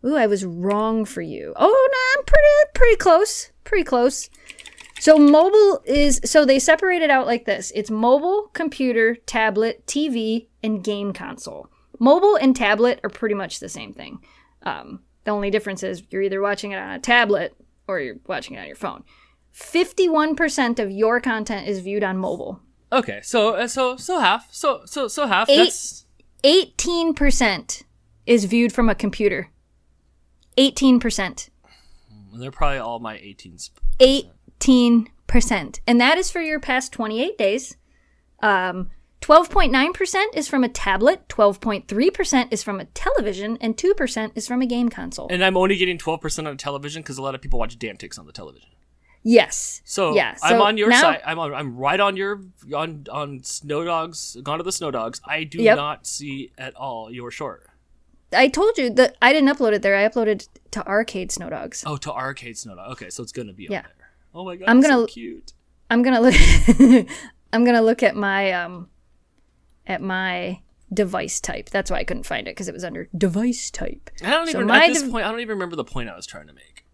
Ooh, I was wrong for you. Oh, no, I'm pretty close. Pretty close. So mobile so they separate it out like this. It's mobile, computer, tablet, TV, and game console. Mobile and tablet are pretty much the same thing. The only difference is you're either watching it on a tablet or you're watching it on your phone. 51% of your content is viewed on mobile. Okay, so half. So half. 18% is viewed from a computer. 18%. They're probably all my 18s. 18%. 3%. And that is for your past 28 days. 12.9% is from a tablet, 12.3% is from a television, and 2% is from a game console. And I'm only getting 12% on a television because a lot of people watch Dantics on the television. Yes. So, yeah. I'm on your side. I'm right on your on Snow Dogs. Gone to the Snow Dogs. I do not see at all your short. I told you that I didn't upload it there. I uploaded to Arcade Snow Dogs. Oh, to Arcade Snow Dogs. Okay, so it's gonna be up there. Oh my god, so cute. I'm gonna look. I'm gonna look at my device type. That's why I couldn't find it, because it was under device type. I don't even at this point. I don't even remember the point I was trying to make.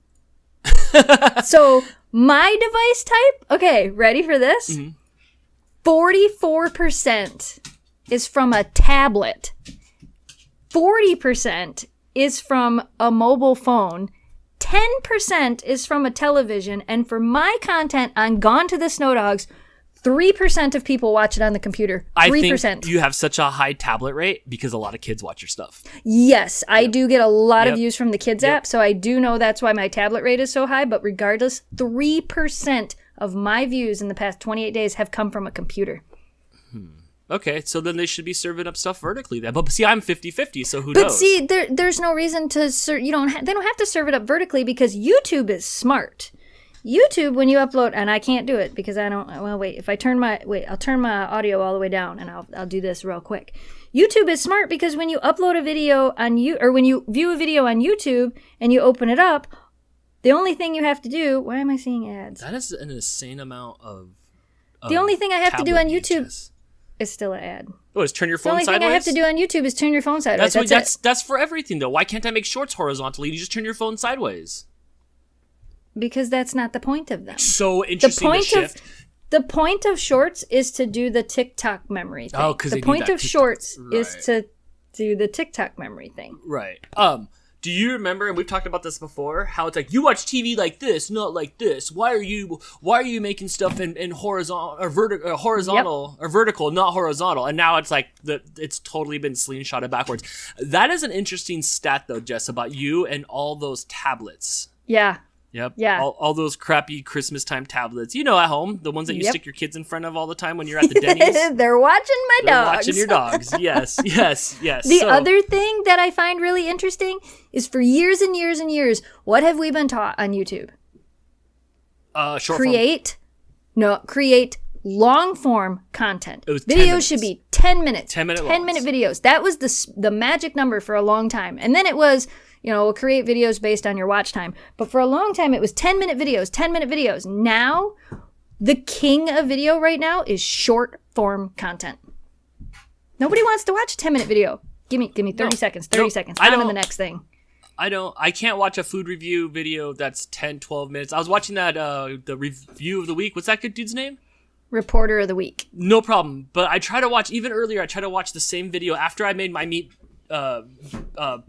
So my device type. Okay, ready for this? 44% is from a tablet. 40% is from a mobile phone. 10% is from a television. And for my content on Gone to the Snow Dogs, 3% of people watch it on the computer. 3%. I think you have such a high tablet rate because a lot of kids watch your stuff. Yes, I do get a lot of views from the kids app, so I do know that's why my tablet rate is so high. But regardless, 3% of my views in the past 28 days have come from a computer. Okay, so then they should be serving up stuff vertically then. But see, I'm 50-50, so who knows? But see, there's no reason to they don't have to serve it up vertically, because YouTube is smart. YouTube, when you upload, and I can't do it because I don't. Well, wait. If I turn I'll turn my audio all the way down, and I'll do this real quick. YouTube is smart because when you upload a video or when you view a video on YouTube and you open it up, the only thing you have to do. Why am I seeing ads? That is an insane amount of. The only thing I have to do on YouTube is still an ad. Oh, is turn your phone sideways? The only thing I have to do on YouTube is turn your phone sideways. That's for everything though. Why can't I make shorts horizontally? You just turn your phone sideways. Because that's not the point of them. So interesting to shift. The point of shorts is to do the TikTok memory thing. Oh, because the point of shorts is to do the TikTok memory thing. Right. Do you remember, and we've talked about this before, how it's like you watch TV like this, not like this. Why are you making stuff in horizontal or vertical, not horizontal? And now it's like it's totally been slingshotted backwards. That is an interesting stat though, Jess, about you and all those tablets. Yeah. Yep. Yeah. All those crappy Christmas time tablets. You know, at home, the ones that you stick your kids in front of all the time when you're at the Denny's. They're watching my dogs. They're watching your dogs. Yes. The other thing that I find really interesting is for years and years and years, what have we been taught on YouTube? Create long form content. Videos should be 10 minutes. 10 minute videos. That was the magic number for a long time. And then it was, we'll create videos based on your watch time. But for a long time, it was 10-minute videos. Now, the king of video right now is short form content. Nobody wants to watch a 10-minute video. Give me 30 seconds. 30 seconds. I'm on the next thing. I can't watch a food review video that's 10, 12 minutes. I was watching that, the review of the week. What's that good dude's name? Reporter of the Week. No problem. But I try to watch, even earlier, I try to watch the same video after I made my meat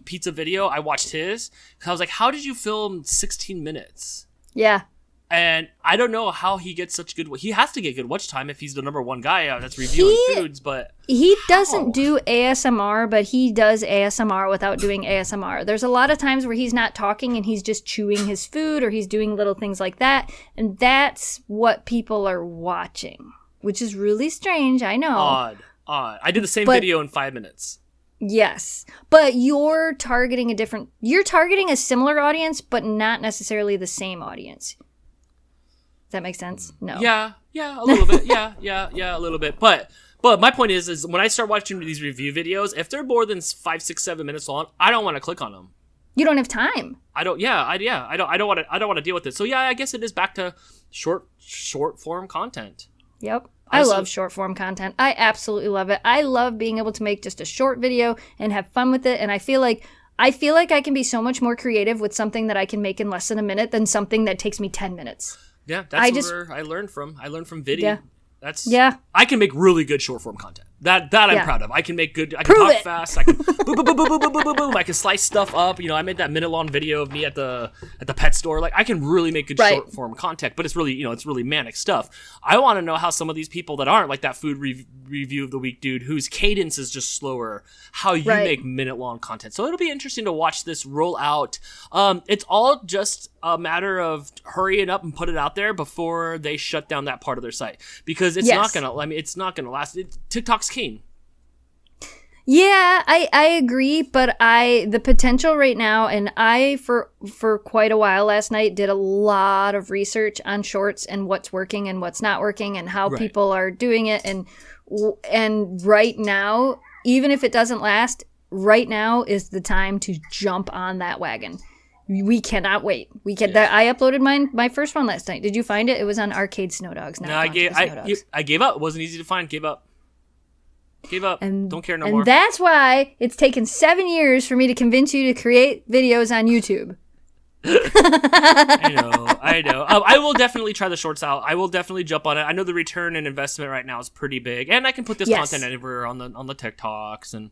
pizza video. I watched his because I was like, how did you film 16 minutes? Yeah. And I don't know how he gets such good. He has to get good watch time if he's the number one guy that's reviewing foods. But he doesn't do ASMR, but he does ASMR without doing ASMR. There's a lot of times where he's not talking and he's just chewing his food or he's doing little things like that, and that's what people are watching, which is really strange. I know. Odd. I did the same video in 5 minutes. Yes, but you're targeting a similar audience, but not necessarily the same audience. Does that make sense? No. Yeah, a little bit. Yeah, a little bit. But my point is when I start watching these review videos, if they're more than 5, 6, 7 minutes long, I don't want to click on them. You don't have time. I don't want to deal with it. So yeah, I guess it is back to short form content. Yep. I love short form content. I absolutely love it. I love being able to make just a short video and have fun with it. And I feel like I can be so much more creative with something that I can make in less than a minute than something that takes me 10 minutes. Yeah, that's where I learned from. I learned from video. Yeah. I can make really good short form content. That I'm proud of. I can make good. I can Prove talk it. fast. I can boom, boom, boom, boom, boom, boom, boom, boom. I can slice stuff up. I made that minute-long video of me at the pet store. Like I can really make good short form content, but it's really it's really manic stuff. I want to know how some of these people that aren't like that food review of the week dude, whose cadence is just slower, how you make minute-long content. So it'll be interesting to watch this roll out. It's all just a matter of hurrying up and put it out there before they shut down that part of their site, because it's not gonna. I mean, it's not gonna last. TikTok's king. Yeah, I agree, but the potential right now, and I for quite a while last night did a lot of research on shorts and what's working and what's not working and how people are doing it, and right now, even if it doesn't last, right now is the time to jump on that wagon. We cannot wait. I uploaded my first one last night. Did you find it? It was on Arcade Snow Dogs. No, I gave up. It wasn't easy to find. Gave up. And don't care no more. And that's why it's taken 7 years for me to convince you to create videos on YouTube. I know. I will definitely try the shorts out. I will definitely jump on it. I know the return and investment right now is pretty big, and I can put this content anywhere on the TikToks and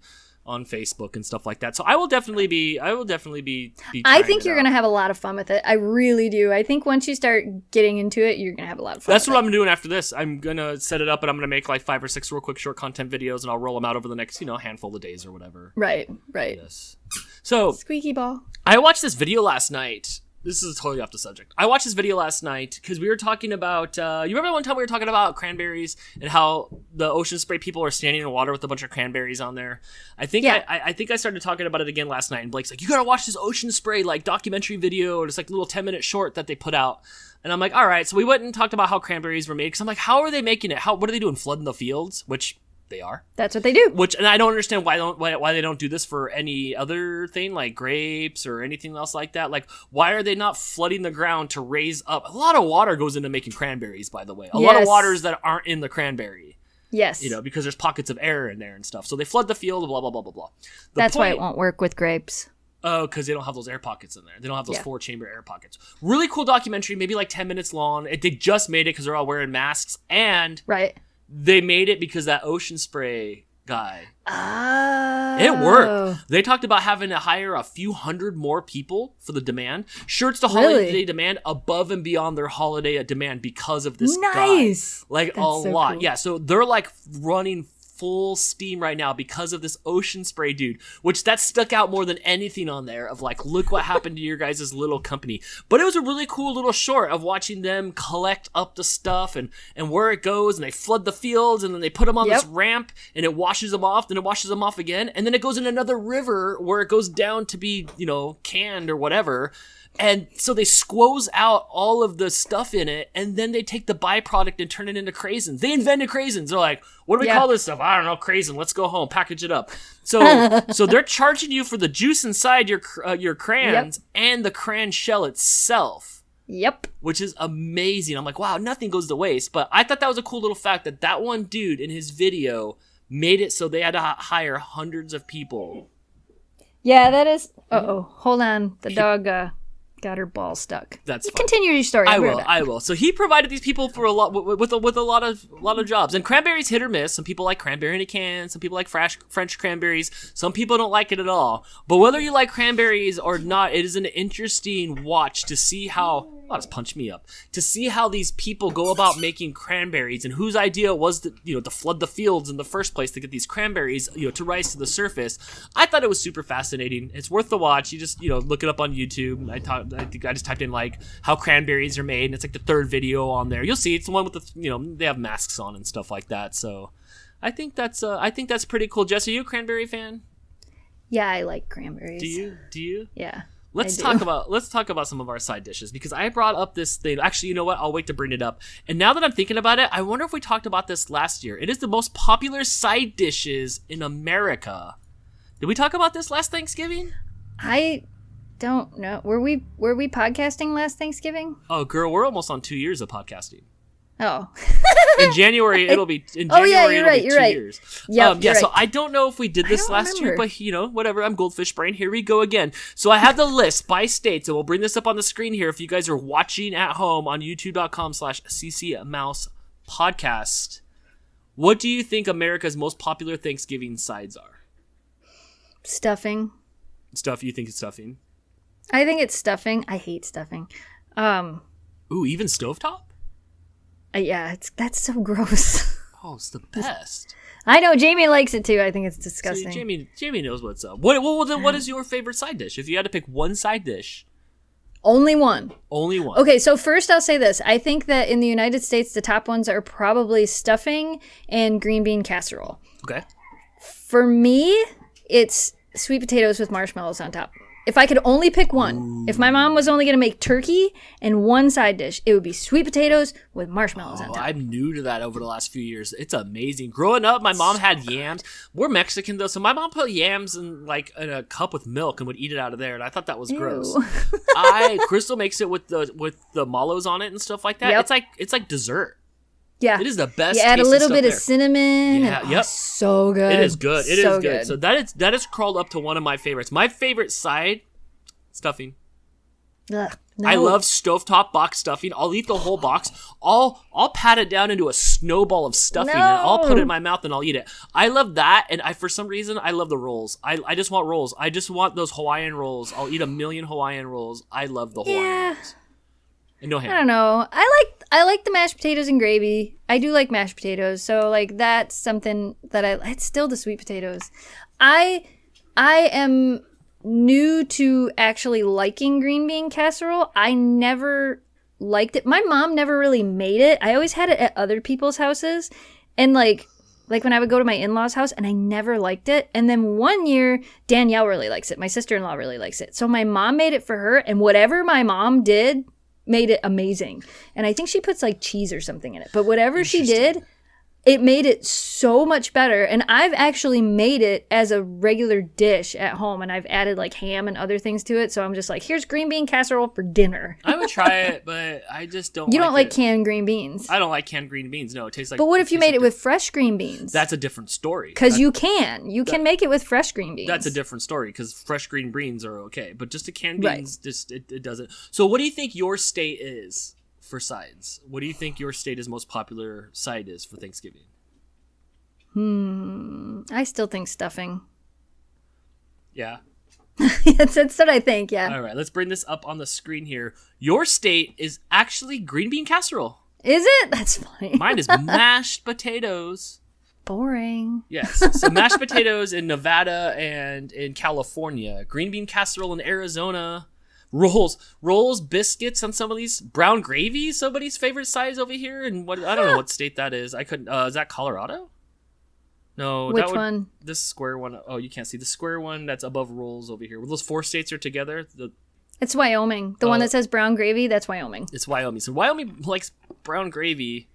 on Facebook and stuff like that. So I will definitely be I think you're going to have a lot of fun with it. I really do. I think once you start getting into it, you're going to have a lot of fun. That's what I'm doing after this. I'm going to set it up and I'm going to make like 5 or 6 real quick short content videos, and I'll roll them out over the next, handful of days or whatever. Right. Yes. So squeaky ball. I watched this video last night. This is totally off the subject. I watched this video last night because we were talking about, you remember one time we were talking about cranberries and how the ocean spray people are standing in water with a bunch of cranberries on there? I think I think I started talking about it again last night, and Blake's like, you gotta watch this ocean spray like documentary video, or just like a little 10-minute short that they put out. And I'm like, all right. So we went and talked about how cranberries were made, because I'm like, how are they making it? What are they doing? Flooding the fields? Which they are. That's what they do. And I don't understand why they don't do this for any other thing like grapes or anything else like that. Like, why are they not flooding the ground to raise up? A lot of water goes into making cranberries, by the way. A lot of waters that aren't in the cranberry. Yes. Because there's pockets of air in there and stuff. So they flood the field, blah, blah, blah, blah, blah. That's why it won't work with grapes. Oh, because they don't have those air pockets in there. They don't have those 4-chamber air pockets. Really cool documentary, maybe like 10 minutes long. They just made it because they're all wearing masks. And they made it because that ocean spray guy. Oh. It worked. They talked about having to hire a few hundred more people for the demand. Sure, it's the holiday demand above and beyond their holiday demand because of this guy. Like, that's a lot. Cool. Yeah, so they're like running full steam right now because of this ocean spray dude, which that stuck out more than anything on there, of like, look what happened to your guys' little company. But it was a really cool little short of watching them collect up the stuff and where it goes, and they flood the fields, and then they put them on this ramp, and it washes them off, then it washes them off again, and then it goes in another river where it goes down to be, canned or whatever. And so they squoze out all of the stuff in it, and then they take the byproduct and turn it into craisins. They invented craisins. They're like, what do we call this stuff? I don't know, craisin. Let's go home, package it up. So they're charging you for the juice inside your crayons and the crayon shell itself. Yep. Which is amazing. I'm like, wow, nothing goes to waste. But I thought that was a cool little fact that one dude in his video made it so they had to hire hundreds of people. Yeah, that is. Hold on. The dog got her ball stuck. That's fine. Continue your story. I will. So he provided these people for a lot with a lot of jobs. And cranberries hit or miss. Some people like cranberry in a can. Some people like French cranberries. Some people don't like it at all. But whether you like cranberries or not, it is an interesting watch to see how. Oh, just punch me up. To see how these people go about making cranberries, and whose idea was to flood the fields in the first place to get these cranberries to rise to the surface. I thought it was super fascinating. It's worth the watch. You just look it up on YouTube. I think I just typed in like how cranberries are made, and it's like the 3rd video on there. You'll see it's the one with the they have masks on and stuff like that. So I think that's pretty cool. Jess, are you a cranberry fan? Yeah, I like cranberries. Do you? Yeah. Let's talk about some of our side dishes, because I brought up this thing. Actually, you know what? I'll wait to bring it up. And now that I'm thinking about it, I wonder if we talked about this last year. It is the most popular side dishes in America. Did we talk about this last Thanksgiving? I don't know. Were we podcasting last Thanksgiving? Oh, girl, we're almost on 2 years of podcasting. Oh. In January, it'll be 2 years. Yep, yeah, so I don't know if we did this last year, but whatever. I'm goldfish brain. Here we go again. So I have the list by states, and we'll bring this up on the screen here if you guys are watching at home on youtube.com/ccmousepodcast. What do you think America's most popular Thanksgiving sides are? Stuffing. You think it's stuffing? I think it's stuffing. I hate stuffing. Ooh, even stovetop? Yeah, that's so gross. Oh, it's the best. I know Jamie likes it too. I think it's disgusting. See, Jamie knows what's up. What is your favorite side dish? If you had to pick one side dish, Only one. Only one. Okay, so first I'll say this. I think that in the United States, the top ones are probably stuffing and green bean casserole. Okay. For me, it's sweet potatoes with marshmallows on top. If I could only pick one, if my mom was only going to make turkey and one side dish, it would be sweet potatoes with marshmallows on top. I'm new to that over the last few years. It's amazing. Growing up, my mom had yams. We're Mexican though, so my mom put yams in a cup with milk and would eat it out of there, and I thought that was gross. Crystal makes it with the mallows on it and stuff like that. Yep. It's like dessert. Yeah. It is the best. You add a little bit of cinnamon. Yeah, and, so good. It is good. It so is good. So that is crawled up to one of my favorites. My favorite side, stuffing. Ugh, no. I love stovetop box stuffing. I'll eat the whole box. I'll pat it down into a snowball of stuffing and I'll put it in my mouth and I'll eat it. I love that, and for some reason I love the rolls. I just want rolls. I just want those Hawaiian rolls. I'll eat a million Hawaiian rolls. I love the Hawaiian rolls. And no ham. I don't know. I like the mashed potatoes and gravy. I do like mashed potatoes, so like that's something that it's still the sweet potatoes. I am new to actually liking green bean casserole. I never liked it. My mom never really made it. I always had it at other people's houses, and like when I would go to my in-laws' house, and I never liked it. And then one year, Danielle really likes it. My sister-in-law really likes it. So my mom made it for her, and whatever my mom did made it amazing. And I think she puts like cheese or something in it. But whatever she did, it made it so much better. And I've actually made it as a regular dish at home, and I've added like ham and other things to it. So I'm just like, here's green bean casserole for dinner. I would try it, but I just don't. You don't like canned green beans? I don't like canned green beans. No, it tastes like. But what if you made it with fresh green beans? That's a different story. Because you can make it with fresh green beans. That's a different story because fresh green beans are okay, but just a canned beans, just it doesn't. So what do you think your state is for sides? What do you think your state's most popular side is for Thanksgiving? I still think stuffing. Yeah. That's what I think, yeah. All right, let's bring this up on the screen here. Your state is actually green bean casserole. Is it? That's funny. Mine is mashed potatoes. Boring. Yes. So mashed potatoes in Nevada and in California. Green bean casserole in Arizona. Rolls, biscuits on some of these. Brown gravy, somebody's favorite size over here. And I don't know what state that is. I couldn't. Is that Colorado? No. Which one? This square one. Oh, you can't see the square one that's above rolls over here. Where those four states are together. It's Wyoming. The one that says brown gravy, that's Wyoming. It's Wyoming. So Wyoming likes brown gravy.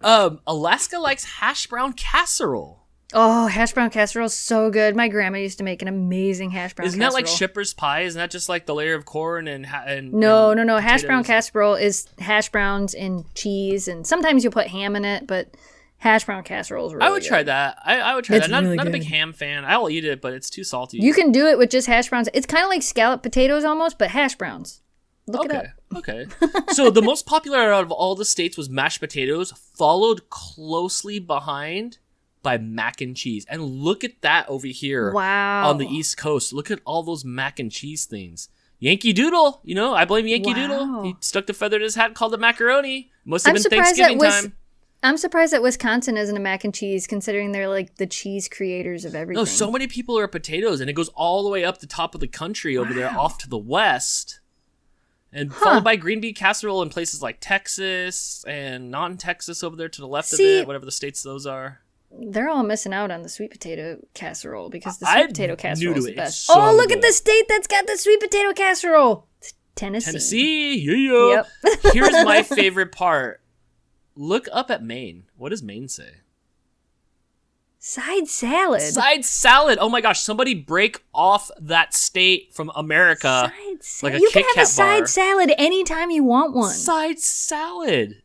Alaska likes hash brown casserole. Oh, hash brown casserole is so good. My grandma used to make an amazing hash brown casserole. Isn't that like shepherd's pie? Isn't that just like the layer of corn and No. Hash brown casserole is hash browns and cheese, and sometimes you'll put ham in it, but hash brown casserole is really I would good. Try that. I would try it's that. Really not a good. big ham fan. I will eat it, but it's too salty. You can do it with just hash browns. It's kind of like scalloped potatoes almost, but hash browns. Look it up. Okay. So the most popular out of all the states was mashed potatoes, followed closely behind by mac and cheese. And look at that over here. Wow. On the East Coast. Look at all those mac and cheese things. Yankee Doodle, I blame Yankee Doodle. He stuck the feather in his hat and called it macaroni. Must have been Thanksgiving time. I'm surprised that Wisconsin isn't a mac and cheese, considering they're like the cheese creators of everything. No, so many people are potatoes, and it goes all the way up the top of the country over there off to the west. And followed by green bean casserole in places like Texas and non-Texas over there to the left of it, whatever the states those are. They're all missing out on the sweet potato casserole because the sweet potato casserole is the best. So look at the state that's got the sweet potato casserole. It's Tennessee. Yeah. Yep. Here's my favorite part. Look up at Maine. What does Maine say? Side salad. Side salad. Oh my gosh, somebody break off that state from America. Side salad. Like a you Kit can have Kat a side bar. salad anytime you want one. Side salad.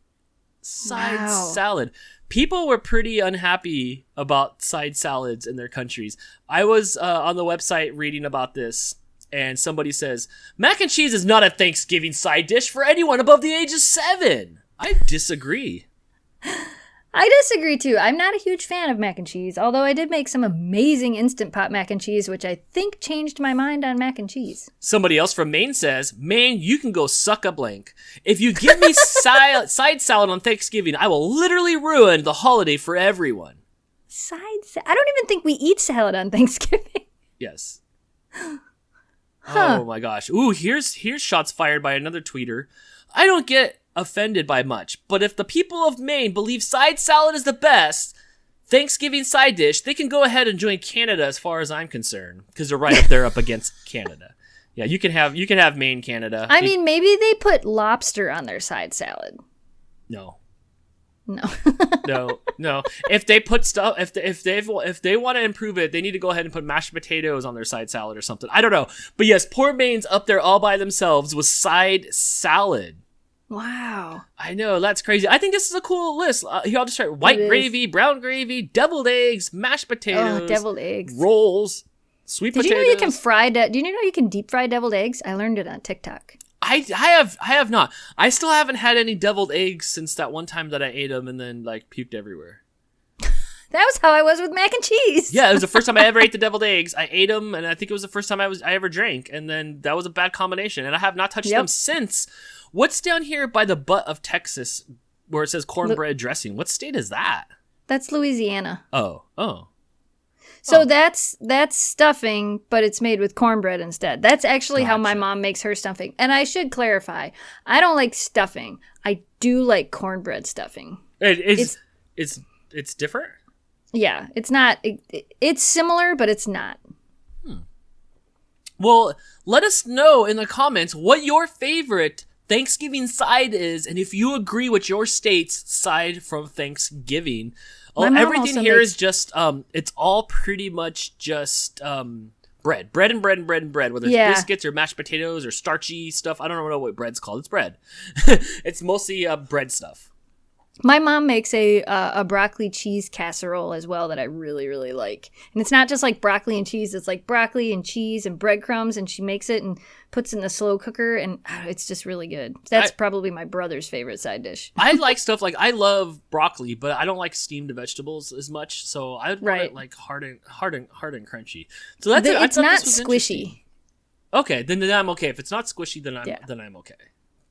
Side salad. People were pretty unhappy about side salads in their countries. I was on the website reading about this, and somebody says, mac and cheese is not a Thanksgiving side dish for anyone above the age of 7. I disagree. I disagree too. I'm not a huge fan of mac and cheese, although I did make some amazing Instant Pot mac and cheese, which I think changed my mind on mac and cheese. Somebody else from Maine says, Maine, you can go suck a blank. If you give me side salad on Thanksgiving, I will literally ruin the holiday for everyone. I don't even think we eat salad on Thanksgiving. Yes. Oh my gosh. Ooh, here's shots fired by another tweeter. I don't get offended by much, but if the people of Maine believe side salad is the best Thanksgiving side dish, they can go ahead and join Canada as far as I'm concerned, because they're right up there up against Canada. Yeah, you can have Maine, Canada. I mean, maybe they put lobster on their side salad. No. No. No. If they put stuff, if they want to improve it, they need to go ahead and put mashed potatoes on their side salad or something. I don't know, but yes, poor Maine's up there all by themselves with side salad. Wow. I know, that's crazy. I think this is a cool list. Here, I'll just try white gravy, brown gravy, deviled eggs, mashed potatoes, deviled eggs, rolls, sweet potatoes. Did you know you can fry? Do you know you can deep fry deviled eggs? I learned it on TikTok. I have not. I still haven't had any deviled eggs since that one time that I ate them and then like puked everywhere. That was how I was with mac and cheese. Yeah, it was the first time I ever ate the deviled eggs. I ate them, and I think it was the first time I ever drank, and then that was a bad combination, and I have not touched them since. What's down here by the butt of Texas where it says cornbread dressing? What state is that? That's Louisiana. Oh. So that's stuffing, but it's made with cornbread instead. That's actually how my mom makes her stuffing. And I should clarify, I don't like stuffing. I do like cornbread stuffing. It's different? Yeah, it's not. It's similar, but it's not. Well, let us know in the comments what your favorite Thanksgiving side is, and if you agree with your state's side from Thanksgiving. Everything here is just, it's all pretty much just bread. Bread and bread and bread and bread, whether it's biscuits or mashed potatoes or starchy stuff. I don't know what bread's called. It's bread. It's mostly bread stuff. My mom makes a broccoli cheese casserole as well that I really, really like. And it's not just like broccoli and cheese. It's like broccoli and cheese and breadcrumbs, and she makes it and puts it in the slow cooker, and it's just really good. That's probably my brother's favorite side dish. I like stuff like, I love broccoli, but I don't like steamed vegetables as much, so I would want it like hard and crunchy. So that's it. It's not squishy. Okay, then I'm okay. If it's not squishy, then I'm okay.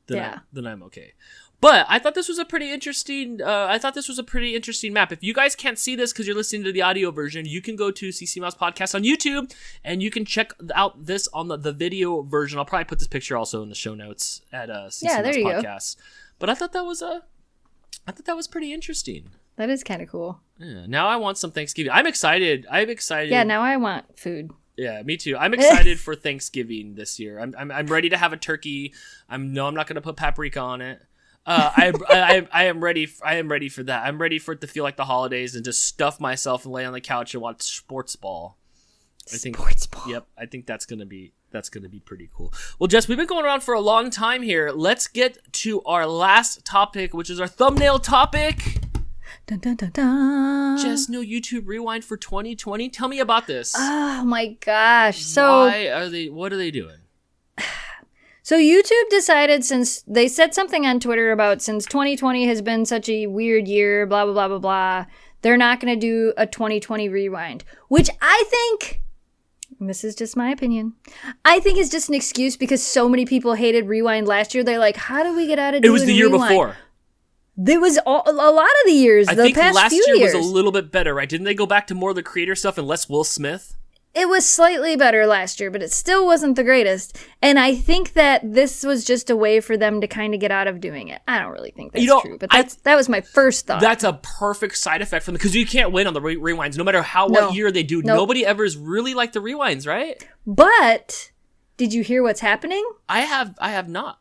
Then I'm okay. But I thought this was a pretty interesting. Map. If you guys can't see this because you're listening to the audio version, you can go to CC Mouse Podcast on YouTube and you can check out this on the video version. I'll probably put this picture also in the show notes at CC Mouse Podcast. But I thought that was pretty interesting. That is kind of cool. Yeah. Now I want some Thanksgiving. I'm excited. Yeah. Now I want food. Yeah, me too. I'm excited for Thanksgiving this year. I'm ready to have a turkey. I'm not going to put paprika on it. I am ready. I am ready for that. I'm ready for it to feel like the holidays and just stuff myself and lay on the couch and watch sports ball. Sports ball. Yep, I think that's gonna be pretty cool. Well, Jess, we've been going around for a long time here. Let's get to our last topic, which is our thumbnail topic. Dun, dun, dun, dun. Jess, no YouTube Rewind for 2020. Tell me about this. Oh my gosh! So what are they doing? So YouTube decided, since they said something on Twitter about since 2020 has been such a weird year, blah, blah, blah, blah, blah, they're not going to do a 2020 rewind, which I think, and this is just my opinion, I think is just an excuse because so many people hated rewind last year. They're like, how do we get out of doing It was the year before. There was a lot of the years, I the think past last few year years. was a little bit better, right? Didn't they go back to more of the creator stuff and less Will Smith? It was slightly better last year, but it still wasn't the greatest. And I think that this was just a way for them to kind of get out of doing it. I don't really think that's true, but that was my first thought. That's a perfect side effect from because you can't win on the rewinds, no matter what year they do. Nope. Nobody ever is really like the rewinds, right? But did you hear what's happening? I have not.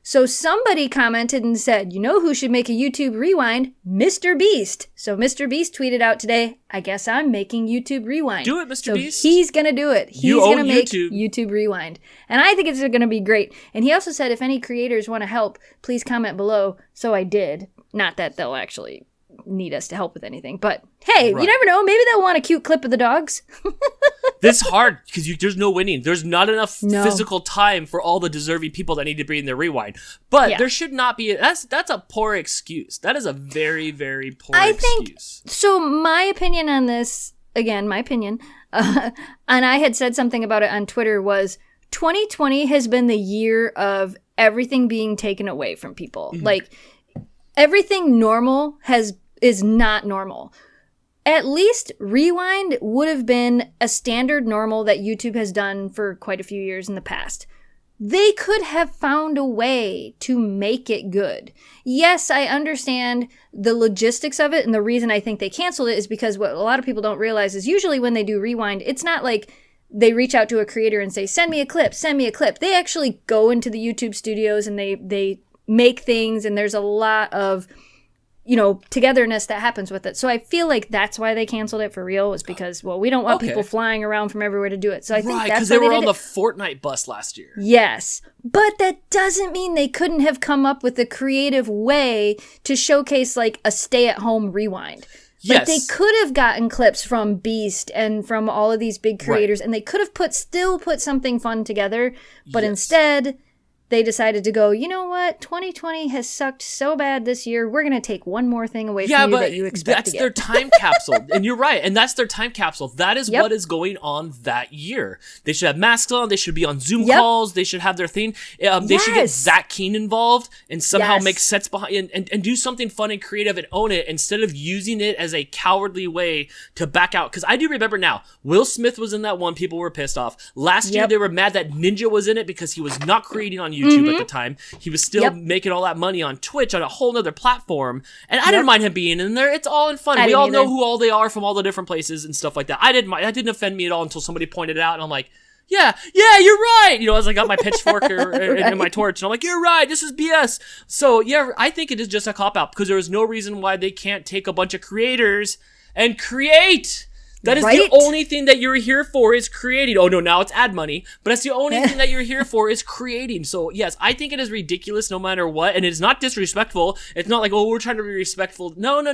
So somebody commented and said, you know who should make a YouTube rewind? Mr. Beast. So Mr. Beast tweeted out today, I guess I'm making YouTube rewind. Do it, Mr. Beast. So he's going to do it. He's going to make YouTube rewind. And I think it's going to be great. And he also said, if any creators want to help, please comment below. So I did. Not that they'll actually need us to help with anything. But hey, You never know. Maybe they'll want a cute clip of the dogs. This is hard because there's no winning. There's not enough physical time for all the deserving people that need to be in their rewind. But there should not be. That's a poor excuse. That is a very, very poor excuse. So my opinion on this, again, my opinion, and I had said something about it on Twitter, was 2020 has been the year of everything being taken away from people. Mm-hmm. Like everything normal is not normal. at least rewind would have been a standard normal that YouTube has done for quite a few years in the past. They could have found a way to make it good. Yes, I understand the logistics of it, and the reason I think they canceled it is because what a lot of people don't realize is usually when they do rewind, it's not like they reach out to a creator and say, send me a clip, send me a clip. They actually go into the YouTube studios and they make things, and there's a lot of, you know, togetherness that happens with it. So I feel like that's why they canceled it for real, was because, well, we don't want people flying around from everywhere to do it. So I think that's because they were on the Fortnite bus last year. Yes. But that doesn't mean they couldn't have come up with a creative way to showcase like a stay-at-home rewind. Yes. Like, they could have gotten clips from Beast and from all of these big creators, and they could have still put something fun together, but instead they decided to go, you know what? 2020 has sucked so bad this year. We're going to take one more thing away from you that you expect to get. That's their time capsule. And you're right. And that's their time capsule. That is what is going on that year. They should have masks on. They should be on Zoom calls. They should have their thing. They should get Zach Keen involved and somehow make sets behind and do something fun and creative and own it instead of using it as a cowardly way to back out. Because I do remember now, Will Smith was in that one. People were pissed off. Last year, they were mad that Ninja was in it because he was not creating on YouTube at the time. He was still making all that money on Twitch on a whole nother platform. And I didn't mind him being in there. It's all in fun. We all know who all they are from all the different places and stuff like that. That didn't offend me at all until somebody pointed it out, and I'm like, yeah, you're right. You know, as I got my pitchfork and my torch, and I'm like, you're right. This is BS. So yeah, I think it is just a cop out because there is no reason why they can't take a bunch of creators and create. That is the only thing that you're here for, is creating. Oh no, now it's ad money, but that's the only thing that you're here for, is creating. So yes, I think it is ridiculous no matter what, and it's not disrespectful. It's not like, oh, we're trying to be respectful. No. The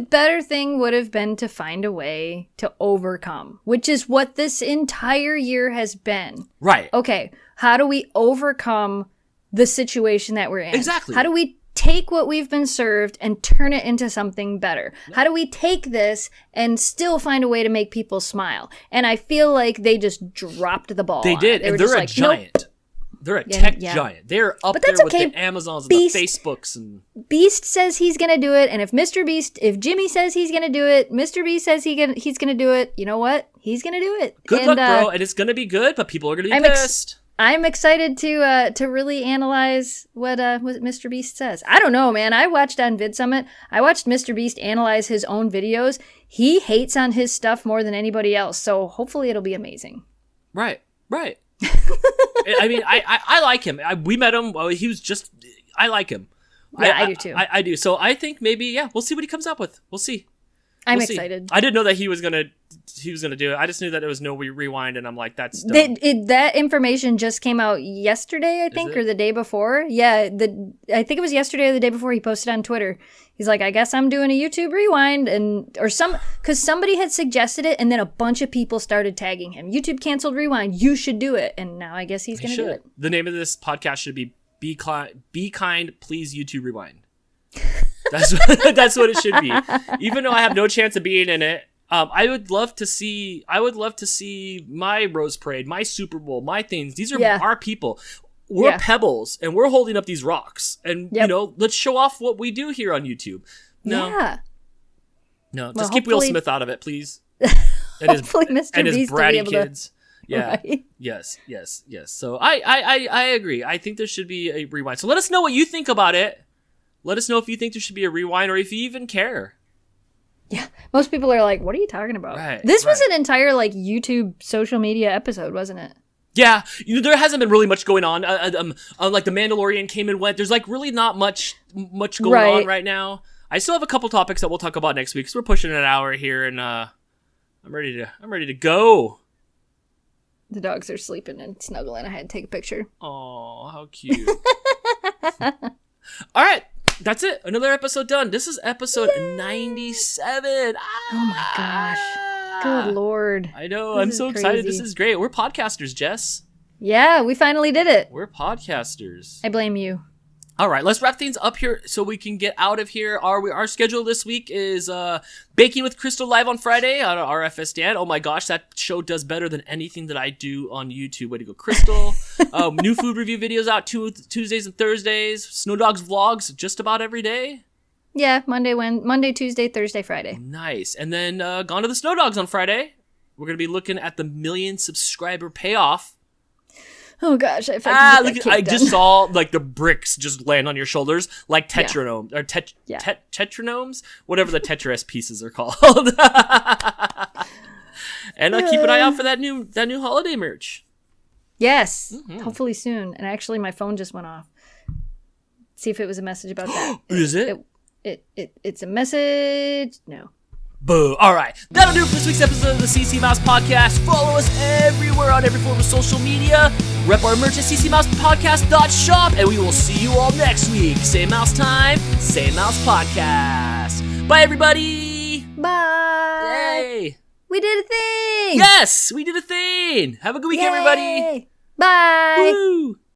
better thing would have been to find a way to overcome, which is what this entire year has been. Right. Okay, how do we overcome the situation that we're in? Exactly. How do we take what we've been served and turn it into something better? How do we take this and still find a way to make people smile? And I feel like they just dropped the ball. They did, and they're a giant. Nope. They're a tech giant. They're up there with the Amazons and the Facebooks. And Beast says he's going to do it, and if Jimmy says he's going to do it, Mr. Beast says he's going to do it, you know what? He's going to do it. Good luck, bro. And it's going to be good, but people are going to be pissed. I'm excited to really analyze what Mr. Beast says. I don't know, man. I watched on VidSummit. I watched Mr. Beast analyze his own videos. He hates on his stuff more than anybody else, so hopefully it'll be amazing. Right. I mean, I like him. We met him. He was just. I like him. Yeah, I do too. I do. So I think maybe we'll see what he comes up with. We'll see. I'm excited. I didn't know that he was gonna do it. I just knew that there was no rewind, and I'm like, that's dumb. That information just came out yesterday, I think, or the day before. Yeah, I think it was yesterday or the day before. He posted on Twitter. He's like, I guess I'm doing a YouTube rewind, because somebody had suggested it, and then a bunch of people started tagging him. YouTube canceled rewind. You should do it, and now I guess he's gonna do it. The name of this podcast should be Be Kind, Please YouTube Rewind. That's what it should be. Even though I have no chance of being in it, I would love to see my Rose Parade, my Super Bowl, my things. These are our people. We're pebbles, and we're holding up these rocks. And you know, let's show off what we do here on YouTube. No, just keep Will Smith out of it, please. And hopefully, Mr. Beast will be able kids. Yeah. Right. Yes. So I agree. I think there should be a rewind. So let us know what you think about it. Let us know if you think there should be a rewind or if you even care. Yeah. Most people are like, what are you talking about? Right, this was an entire YouTube social media episode, wasn't it? Yeah. There hasn't been really much going on. Like The Mandalorian came and went. There's really not much going on right now. I still have a couple topics that we'll talk about next week. So we're pushing an hour here, and I'm ready to go. The dogs are sleeping and snuggling. I had to take a picture. Oh, how cute. All right. That's it. Another episode done. This is episode 97. Oh my gosh. Good Lord. I know. I'm so excited. This is great. We're podcasters, Jess. Yeah, we finally did it. We're podcasters. I blame you. All right, let's wrap things up here so we can get out of here. Our schedule this week is Baking with Crystal live on Friday on RFS Dan. Oh my gosh, that show does better than anything that I do on YouTube. Way to go, Crystal. New food review videos out Tuesdays and Thursdays. Snow Dogs vlogs just about every day. Yeah, Monday, Tuesday, Thursday, Friday. Nice. And then Gone to the Snow Dogs on Friday. We're going to be looking at the 1 million subscriber payoff. Oh gosh, if I can get that cake I done. just saw like the bricks just land on your shoulders like tetronomes or tetronomes, whatever the Tetris pieces are called. And keep an eye out for that new holiday merch. Yes, hopefully soon. And actually, my phone just went off. See if it was a message about that. Is it? It's a message. No. Boo. All right. That'll do it for this week's episode of the CC Mouse Podcast. Follow us everywhere on every form of social media. Rep our merch at ccmousepodcast.shop, and we will see you all next week. Same mouse time, same mouse podcast. Bye, everybody. Bye. Yay. We did a thing. Yes, we did a thing. Have a good week, everybody. Bye. Woo.